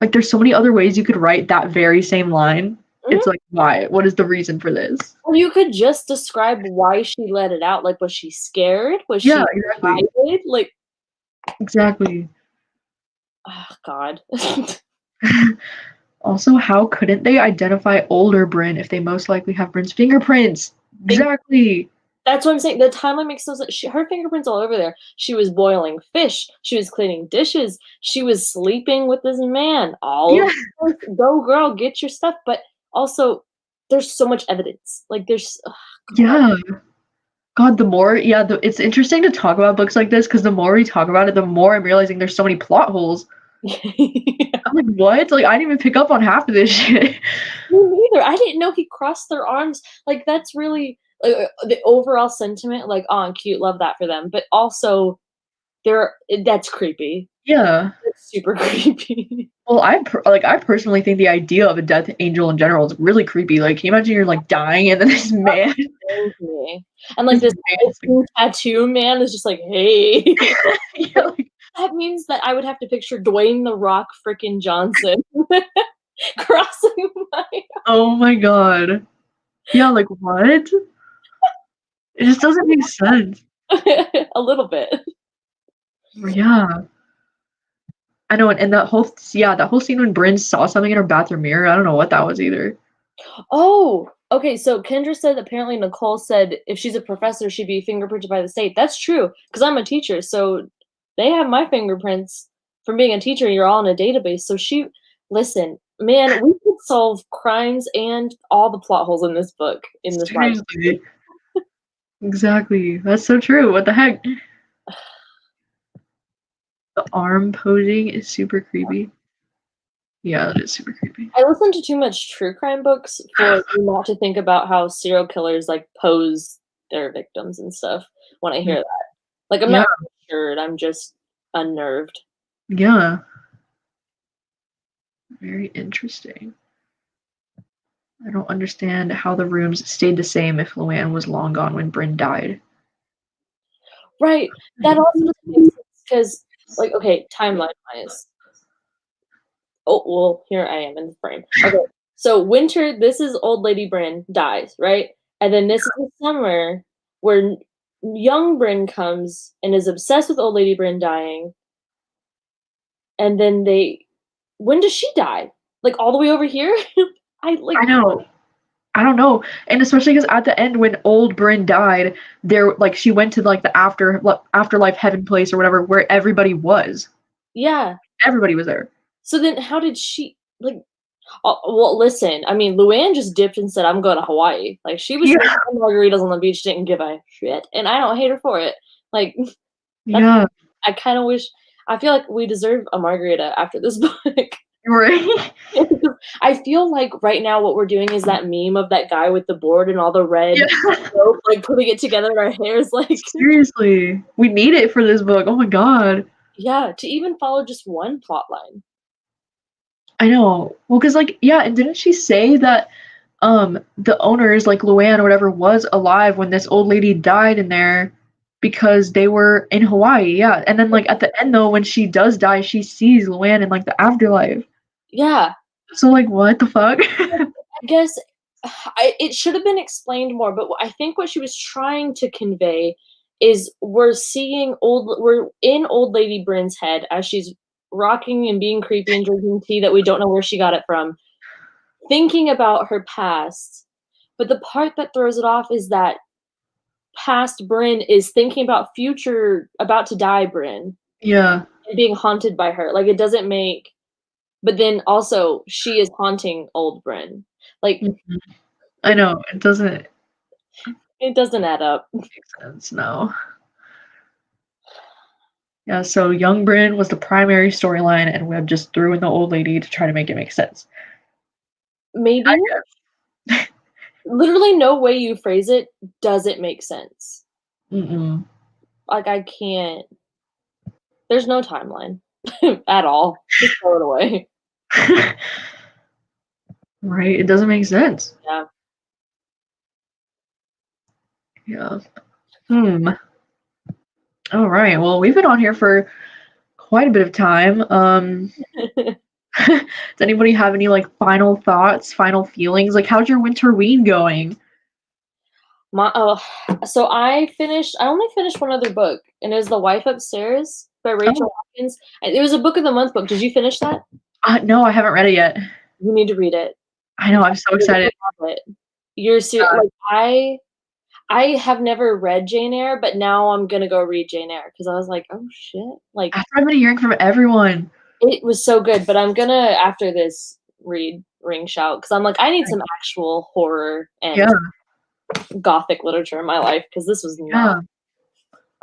Like, there's so many other ways you could write that very same line. It's Mhm. like, why? What is the reason for this? Or you could just describe why she let it out. Like, was she scared? Was Yeah, she exactly. excited? Like, Exactly. oh God. Also, how couldn't they identify older Brynn if they most likely have Brynn's fingerprints? Exactly. That's what I'm saying. The timeline makes no sense. Her fingerprints all over there. She was boiling fish. She was cleaning dishes. She was sleeping with this man. All Yeah. of this. Go, girl, get your stuff. But also, there's so much evidence. Like, there's, oh, God. Yeah. God, the more, yeah, it's interesting to talk about books like this because the more we talk about it, the more I'm realizing there's so many plot holes. I'm like, what? Like, I didn't even pick up on half of this shit. Me neither. I didn't know he crossed their arms. Like, that's really the overall sentiment. Like, oh, cute, love that for them. But also, that's creepy. Yeah. That's super creepy. Well, I personally think the idea of a death angel in general is really creepy. Like, can you imagine you're like dying and then this man, Thank me. And like this this man is old tattoo man is just like, hey. like, yeah, like, That means that I would have to picture Dwayne the Rock frickin' Johnson crossing my oh my God. Yeah, like what? It just doesn't make sense. a little bit. Yeah. I know, and that whole scene when Brynn saw something in her bathroom mirror, I don't know what that was either. Oh, okay. So Kendra said apparently Nicole said if she's a professor, she'd be fingerprinted by the state. That's true because I'm a teacher, so they have my fingerprints from being a teacher. You're all in a database. So listen, man, we could solve crimes and all the plot holes in this book in this life. Seriously. Exactly. That's so true. What the heck? The arm posing is super creepy. Yeah, that is super creepy. I listen to too much true crime books for me not to think about how serial killers like pose their victims and stuff when I hear that. Like I'm Yeah, not sure, I'm just unnerved. yeah. Very interesting. I don't understand how the rooms stayed the same if Luann was long gone when Bryn died. Right. That also doesn't make sense because like okay, timeline wise. Oh well, here I am in the frame. Okay. So this is old lady Bryn dies, right? And then this is the summer where young Bryn comes and is obsessed with old lady Bryn dying. And then when does she die? Like all the way over here? I like I know. I don't know. And especially because at the end when old Bryn died, there like she went to like the afterlife heaven place or whatever where everybody was. yeah. Everybody was there. So then how did she like well listen, I mean Luann just dipped and said I'm going to Hawaii. Like she was Yeah. drinking margaritas on the beach, didn't give a shit. And I don't hate her for it. Like that's Yeah. I kind of wish I feel like we deserve a margarita after this book. Right. I feel like right now what we're doing is that meme of that guy with the board and all the red Yeah. rope, like putting it together in our hairs like Seriously. We need it for this book. Oh my god. yeah, to even follow just one plot line. I know. Well, because like, yeah, and didn't she say that the owners, like Luann or whatever, was alive when this old lady died in there because they were in Hawaii, yeah. And then like at the end though, when she does die, she sees Luann in like the afterlife. Yeah. So like what the fuck? I guess it should have been explained more, but I think what she was trying to convey is we're in old lady Bryn's head as she's rocking and being creepy and drinking tea that we don't know where she got it from, thinking about her past. But the part that throws it off is that past Bryn is thinking about future about to die Bryn Yeah. and being haunted by her. Like it doesn't make but then also she is haunting old Bryn. Like Mhm. I know. it doesn't add up. Make sense, no. Yeah, so young Bryn was the primary storyline and Webb just threw in the old lady to try to make it make sense. Maybe literally no way you phrase it does it make sense. Mm-mm. Like I can't. There's no timeline at all. Just throw it away. Right? It doesn't make sense. Yeah. Yeah. Hmm. All right. Well, we've been on here for quite a bit of time. Does anybody have any like final thoughts, final feelings? Like, how's your Winterween going? So I only finished one other book, and it was The Wife Upstairs by Rachel Oh, Hawkins. It was a book of the month book. Did you finish that? no, I haven't read it yet. You need to read it. I know. I'm so You're gonna excited. love it. Like I have never read Jane Eyre, but now I'm gonna go read Jane Eyre because I was like, oh shit, like After I've been hearing from everyone. it was so good. But I'm gonna after this read Ring Shout because I'm like I need some actual horror and Yeah. Gothic literature in my life because this was Yeah. not.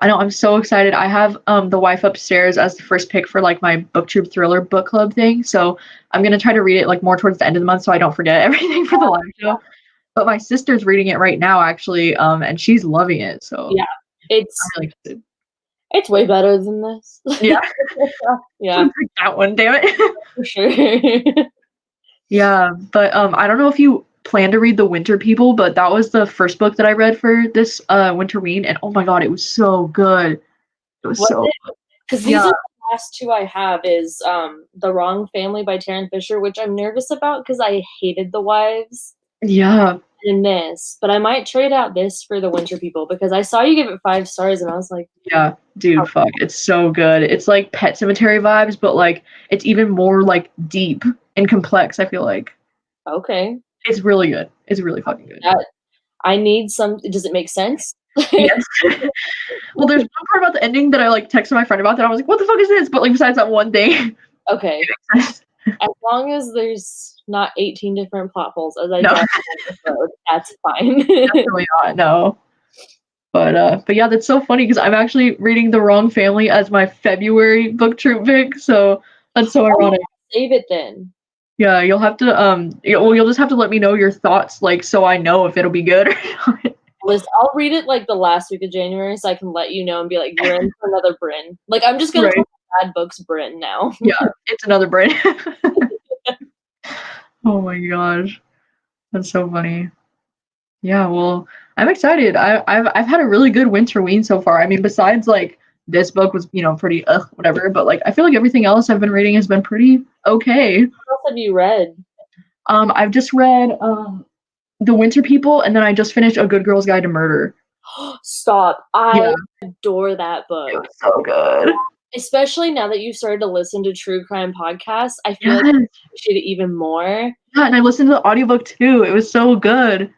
I know. I'm so excited. I have The Wife Upstairs as the first pick for like my BookTube thriller book club thing. So I'm gonna try to read it like more towards the end of the month so I don't forget everything for the live show. But my sister's reading it right now actually, and she's loving it. So Yeah, I'm really excited. it's way better than this. Yeah. Yeah, That one, damn it. for sure. Yeah, but I don't know if you plan to read The Winter People, but that was the first book that I read for this Winterween, and oh my god, it was so good. It was Was so it? Because these yeah, are the last two I have is The Wrong Family by Taryn Fisher, which I'm nervous about because I hated the wives yeah, in this, but I might trade out this for The Winter People because I saw you give it 5 stars and I was like, yeah, dude, fuck, it's so good. It's like Pet Cemetery vibes, but like it's even more like deep and complex. I feel like okay, it's really good. It's really fucking good. I need some. Does it make sense? Yes. Well, there's one part about the ending that I like texted my friend about that I was like, what the fuck is this? But like besides that one thing, Okay. As long as there's not 18 different plot holes as I no, drive down this road, that's fine. definitely not. No. But yeah, that's so funny because I'm actually reading The Wrong Family as my February book troop pick, so that's so ironic. Save it then. Yeah, you'll have to you'll just have to let me know your thoughts, like, so I know if it'll be good or not. Liz, I'll read it like the last week of January so I can let you know and be like, you're in for another Brynn. Like, I'm just gonna call bad books Brynn now. Yeah, it's another Brynn. Oh my gosh. That's so funny. Yeah, well, I'm excited. I've had a really good Winterween so far. I mean, besides like this book was, pretty whatever, but like I feel like everything else I've been reading has been pretty okay. What else have you read? I've just read The Winter People, and then I just finished A Good Girl's Guide to Murder. Stop. I adore that book. It was so good. Especially now that you've started to listen to true crime podcasts, I feel like I appreciate it even more. Yeah, and I listened to the audiobook too. It was so good.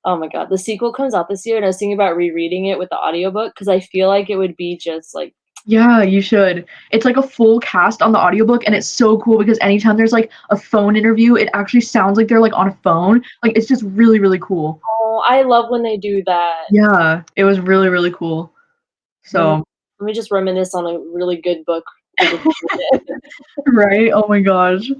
Oh my god, the sequel comes out this year, and I was thinking about rereading it with the audiobook because I feel like it would be just like. Yeah, you should. It's like a full cast on the audiobook, and it's so cool because anytime there's like a phone interview, it actually sounds like they're like on a phone. Like it's just really, really cool. Oh, I love when they do that. Yeah, it was really, really cool. So let me just reminisce on a really good book. Right? Oh my gosh.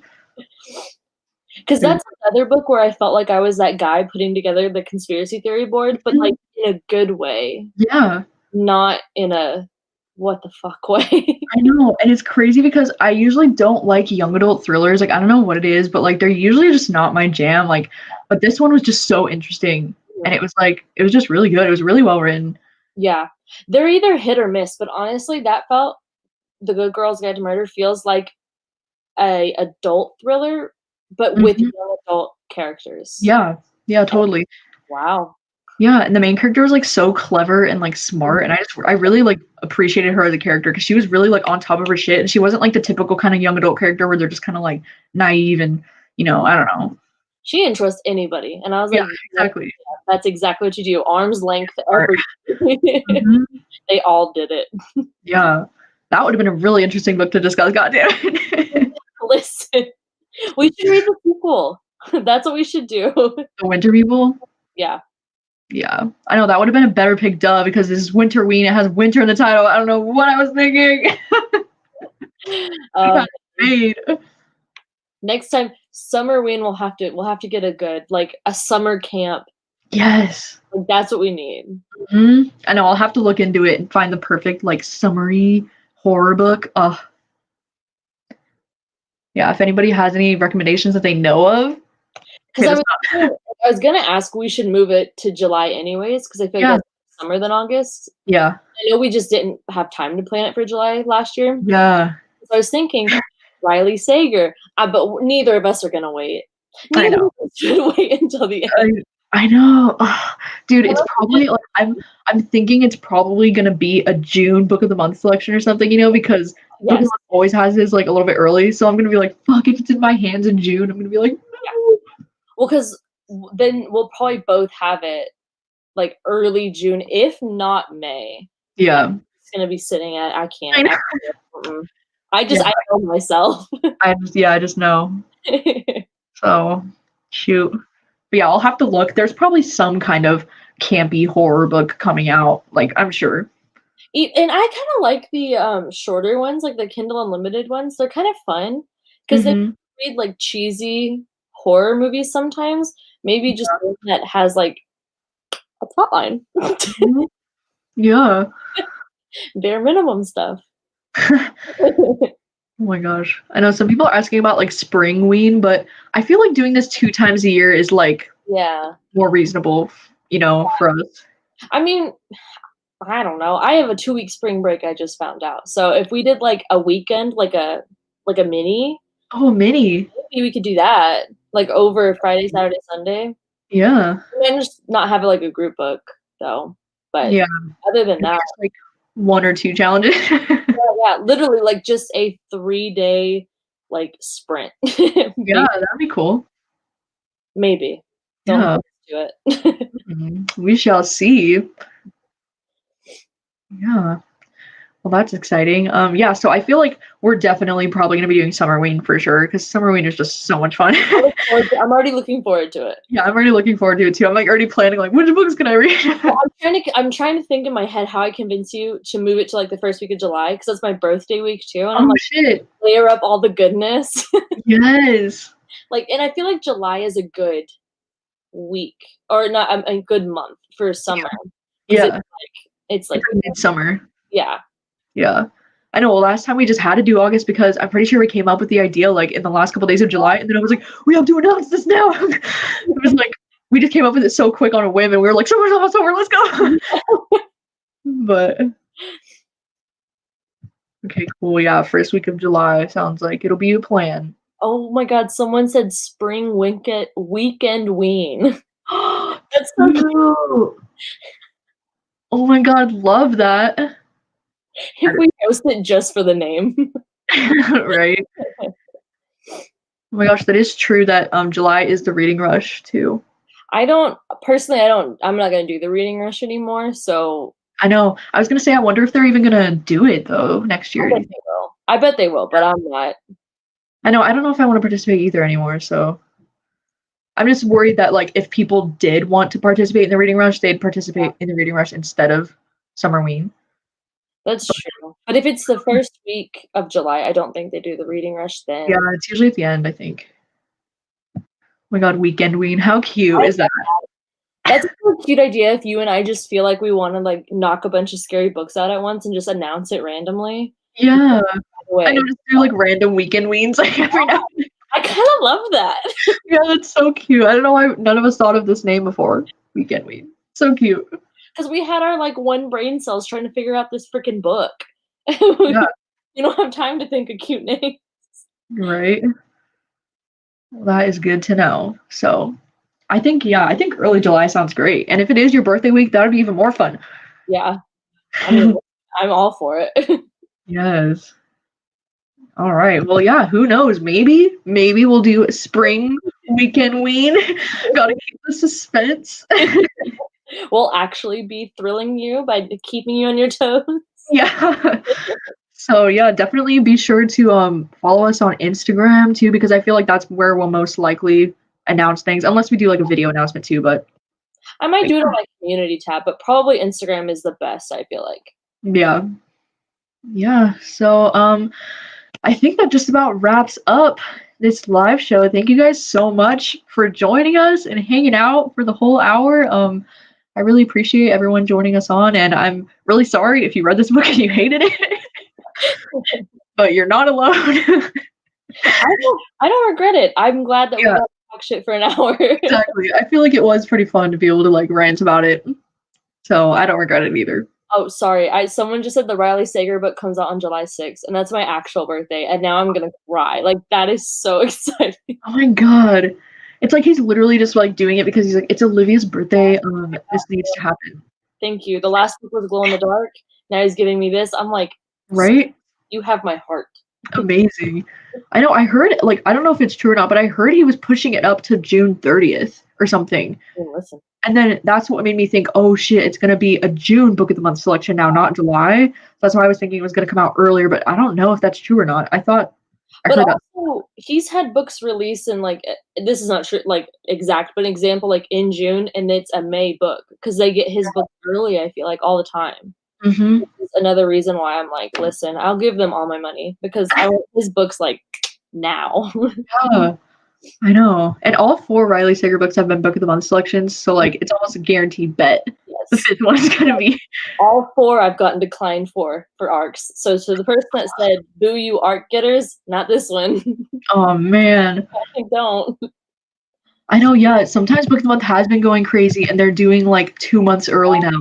Because that's another book where I felt like I was that guy putting together the conspiracy theory board, but like in a good way. Yeah. Not in a what the fuck way. I know, and it's crazy because I usually don't like young adult thrillers. Like I don't know what it is, but like they're usually just not my jam. Like, but this one was just so interesting, and it was just really good. It was really well written. Yeah, they're either hit or miss, but honestly, that felt The Good Girl's Guide to Murder feels like a adult thriller, but with young adult characters. Yeah, totally. Wow. Yeah, and the main character was like so clever and like smart, and I really like appreciated her as a character because she was really like on top of her shit, and she wasn't like the typical kind of young adult character where they're just kind of like naive and I don't know. She didn't trust anybody, and I was like, yeah, exactly. That's exactly what you do. Arm's length, everything. They all did it. Yeah, that would have been a really interesting book to discuss. Goddamn. Listen, we should read the sequel. That's what we should do. The Winter People. Yeah. Yeah, I know that would have been a better pick, duh, because this is Winterween. It has winter in the title. I don't know what I was thinking. Made. Next time, Summerween, we'll have to get a good like a summer camp. Yes, like, that's what we need. I know. I'll have to look into it and find the perfect like summery horror book. Yeah, if anybody has any recommendations that they know of. Because I was gonna ask, we should move it to July anyways, because I feel like that's summer than August. Yeah. I know we just didn't have time to plan it for July last year. Yeah. So I was thinking Riley Sager, but neither of us are gonna wait. Neither of us should wait until the end. I know. Dude, it's probably like I'm thinking it's probably gonna be a June book of the month selection or something, because book of the month always has this like a little bit early. So I'm gonna be like, fuck, if it's in my hands in June, I'm gonna be like, no. Well, because then we'll probably both have it like early June, if not May. Yeah. It's gonna be sitting at I can't. I know myself. I just know. So shoot. But yeah, I'll have to look. There's probably some kind of campy horror book coming out, like I'm sure. And I kind of like the shorter ones, like the Kindle Unlimited ones. They're kind of fun because they read like cheesy horror movies sometimes. Maybe just one that has like a plot line. Yeah. Bare minimum stuff. Oh my gosh. I know some people are asking about like Springween, but I feel like doing this 2 times a year is like more reasonable, for us. I mean, I don't know. I have a 2-week spring break, I just found out. So if we did like a weekend, like a mini. Oh, mini. Maybe we could do that. Like over Friday, Saturday, Sunday. Yeah. And just not have it like a group book though. But other than that, like 1 or 2 challenges. yeah, literally like just a 3-day like sprint. Yeah, that'd be cool. Maybe. Don't do it. We shall see. Yeah. Well, that's exciting. Yeah, so I feel like we're definitely probably gonna be doing Summerween for sure, because Summerween is just so much fun. I'm already looking forward to it. Yeah, I'm already looking forward to it too. I'm like already planning like which books can I read? Well, I'm trying to think in my head how I convince you to move it to like the first week of July, because that's my birthday week too, and I'm Oh like shit. layer up all the goodness. Yes. Like, and I feel like July is a good week, or not a good month for summer. Yeah. It's like midsummer. yeah. Yeah. I know. Well, last time we just had to do August because I'm pretty sure we came up with the idea like in the last couple days of July, and then I was like, we have to announce this now. It was like we just came up with it so quick on a whim, and we were like, summer's almost over, let's go. But okay, cool. Yeah, first week of July sounds like it'll be a plan. Oh my god, someone said spring weekend ween. That's so cute. Oh my god, love that. If we post it just for the name. Right. Oh my gosh, that is true that July is the reading rush too. I'm not gonna do the reading rush anymore, so I know. I was gonna say I wonder if they're even gonna do it though next year. I bet they will, but I'm not. I know. I don't know if I want to participate either anymore, so I'm just worried that like if people did want to participate in the reading rush, they'd participate in the reading rush instead of Summerween. That's true. But if it's the first week of July, I don't think they do the reading rush then. Yeah, it's usually at the end, I think. Oh my god, Weekendween. How cute is that? That's a cute idea if you and I just feel like we want to like knock a bunch of scary books out at once and just announce it randomly. Yeah. I know, just do like random weekend weens like every now and then. I kind of love that. Yeah, that's so cute. I don't know why none of us thought of this name before. Weekendween. So cute. Because we had our like one brain cells trying to figure out this freaking book. Yeah. You don't have time to think of cute names. Right. Well, that is good to know. So I think early July sounds great. And if it is your birthday week, that would be even more fun. Yeah. I mean, I'm all for it. Yes. All right. Well, yeah, who knows? Maybe we'll do a spring weekend ween. Gotta keep the suspense. We'll actually be thrilling you by keeping you on your toes. Yeah. So yeah, definitely be sure to follow us on Instagram too, because I feel like that's where we'll most likely announce things, unless we do like a video announcement too. But I might do it on my community tab, but probably Instagram is the best, I feel like. Yeah. Yeah. So I think that just about wraps up this live show. Thank you guys so much for joining us and hanging out for the whole hour. I really appreciate everyone joining us on, and I'm really sorry if you read this book and you hated it. But you're not alone. I don't regret it. I'm glad that we got to talk shit for an hour. Exactly. I feel like it was pretty fun to be able to like rant about it. So I don't regret it either. Oh, sorry. Someone just said the Riley Sager book comes out on July 6th, and that's my actual birthday, and now I'm gonna cry. Like, that is so exciting. Oh my god. It's like he's literally just like doing it because he's like, it's Olivia's birthday. This needs to happen. Thank you. The last book was Glow in the Dark. Now he's giving me this. I'm like, right? You have my heart. Amazing. I know. I heard like I don't know if it's true or not, but I heard he was pushing it up to June 30th or something. Listen. And then that's what made me think, oh shit, it's gonna be a June book of the month selection now, not July. So that's why I was thinking it was gonna come out earlier, but I don't know if that's true or not. I heard also, he's had books released in like, this is not true, like exact, but an example like in June, and it's a May book because they get his book early. I feel like all the time. Mm-hmm. Another reason why I'm like, listen, I'll give them all my money because I want his books like now. Yeah, I know. And all 4 Riley Sager books have been book of the month selections, so like it's almost a guaranteed bet. Yes. The 5th one is gonna be. All 4 I've gotten declined for ARCs. So the person that said, "Boo you ARC getters," not this one. Oh man. I don't. I know. Yeah. Sometimes book of the month has been going crazy, and they're doing like 2 months early now.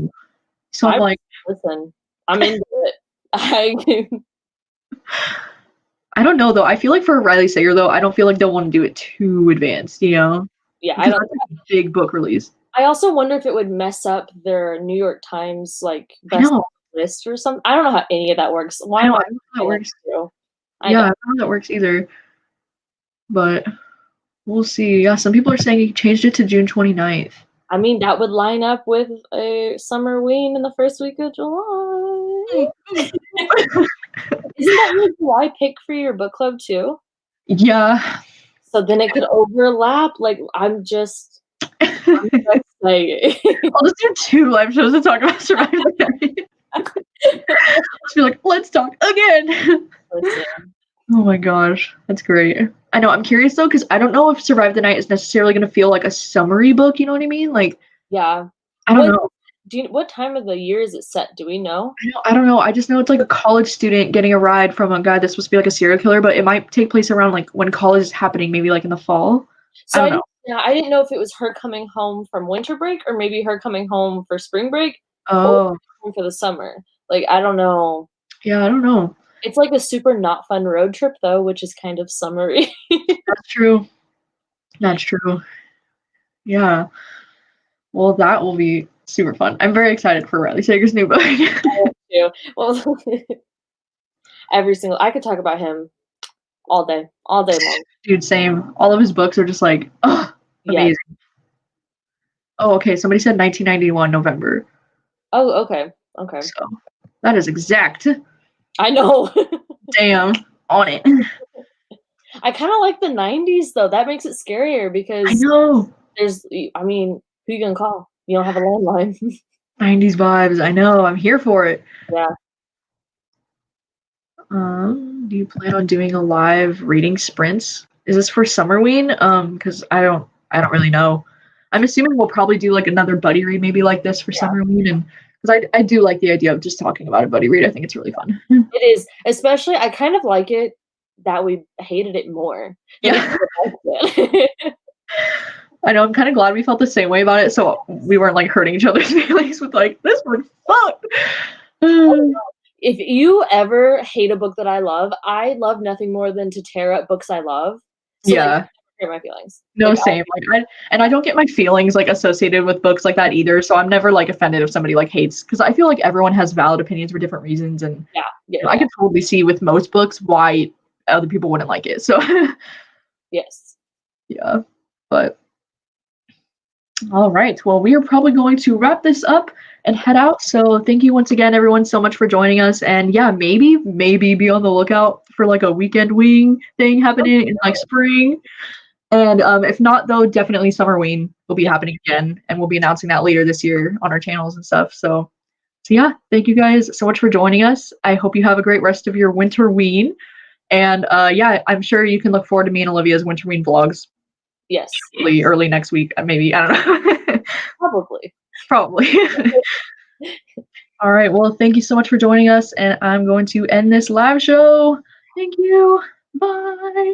So I'm like, listen, I'm into it. I don't know though. I feel like for Riley Sager though, I don't feel like they'll want to do it too advanced, you know? Yeah, I don't. That's a big book release. I also wonder if it would mess up their New York Times like best list or something. I don't know how any of that works. I don't know how that works. I don't know how that works either. But we'll see. Yeah, some people are saying he changed it to June 29th. I mean, that would line up with a Summerween in the first week of July. Isn't that your July pick for your book club too? Yeah. So then it could overlap. Like I'm just saying. I'll just do 2 live shows to talk about Surviving the Night. Just be like, let's talk again. Listen. Oh my gosh, that's great. I know. I'm curious though, because I don't know if Survive the Night is necessarily going to feel like a summary book. You know what I mean? Like, yeah. I don't know. What time of the year is it set? Do we know? I don't know. I just know it's like a college student getting a ride from a guy that's supposed to be like a serial killer, but it might take place around like when college is happening, maybe like in the fall. So I don't know. I didn't know if it was her coming home from winter break or maybe her coming home for spring break. Oh. Or for the summer. Like, I don't know. Yeah, I don't know. It's like a super not fun road trip though, which is kind of summery. That's true. That's true. Yeah. Well, that will be super fun. I'm very excited for Riley Sager's new book. I am too. Well, I could talk about him all day long. Dude, same. All of his books are just like, oh, amazing. Yes. Oh, okay. Somebody said 1991 November. Oh, okay. So that is exact. I know. Damn, on it. I kind of like the 90s though. That makes it scarier because I know. I mean, who you gonna call? You don't have a landline. 90s vibes. I know. I'm here for it. Yeah. Do you plan on doing a live reading sprints? Is this for Summerween? Because I don't really know. I'm assuming we'll probably do like another buddy read maybe like this for Summerween, and because I do like the idea of just talking about a buddy read. I think it's really fun. It is, especially I kind of like it that we hated it more. Yeah. I know. I'm kind of glad we felt the same way about it, so we weren't like hurting each other's feelings with like this one. Fuck. If you ever hate a book that I love nothing more than to tear up books I love. So, yeah. Like, I hurt my feelings. No, like, same. I don't get my feelings like associated with books like that either. So I'm never like offended if somebody like hates, because I feel like everyone has valid opinions for different reasons, and I can totally see with most books why other people wouldn't like it. So yes. Yeah. But all right. Well, we are probably going to wrap this up and head out. So thank you once again, everyone, so much for joining us. And yeah, maybe be on the lookout for like a weekend wing thing happening in like spring. And if not, though, definitely Summerween will be happening again, and we'll be announcing that later this year on our channels and stuff. So yeah, thank you guys so much for joining us. I hope you have a great rest of your Winterween. And yeah, I'm sure you can look forward to me and Olivia's Winterween vlogs. Yes. Early next week, maybe. I don't know. Probably. All right. Well, thank you so much for joining us, and I'm going to end this live show. Thank you. Bye.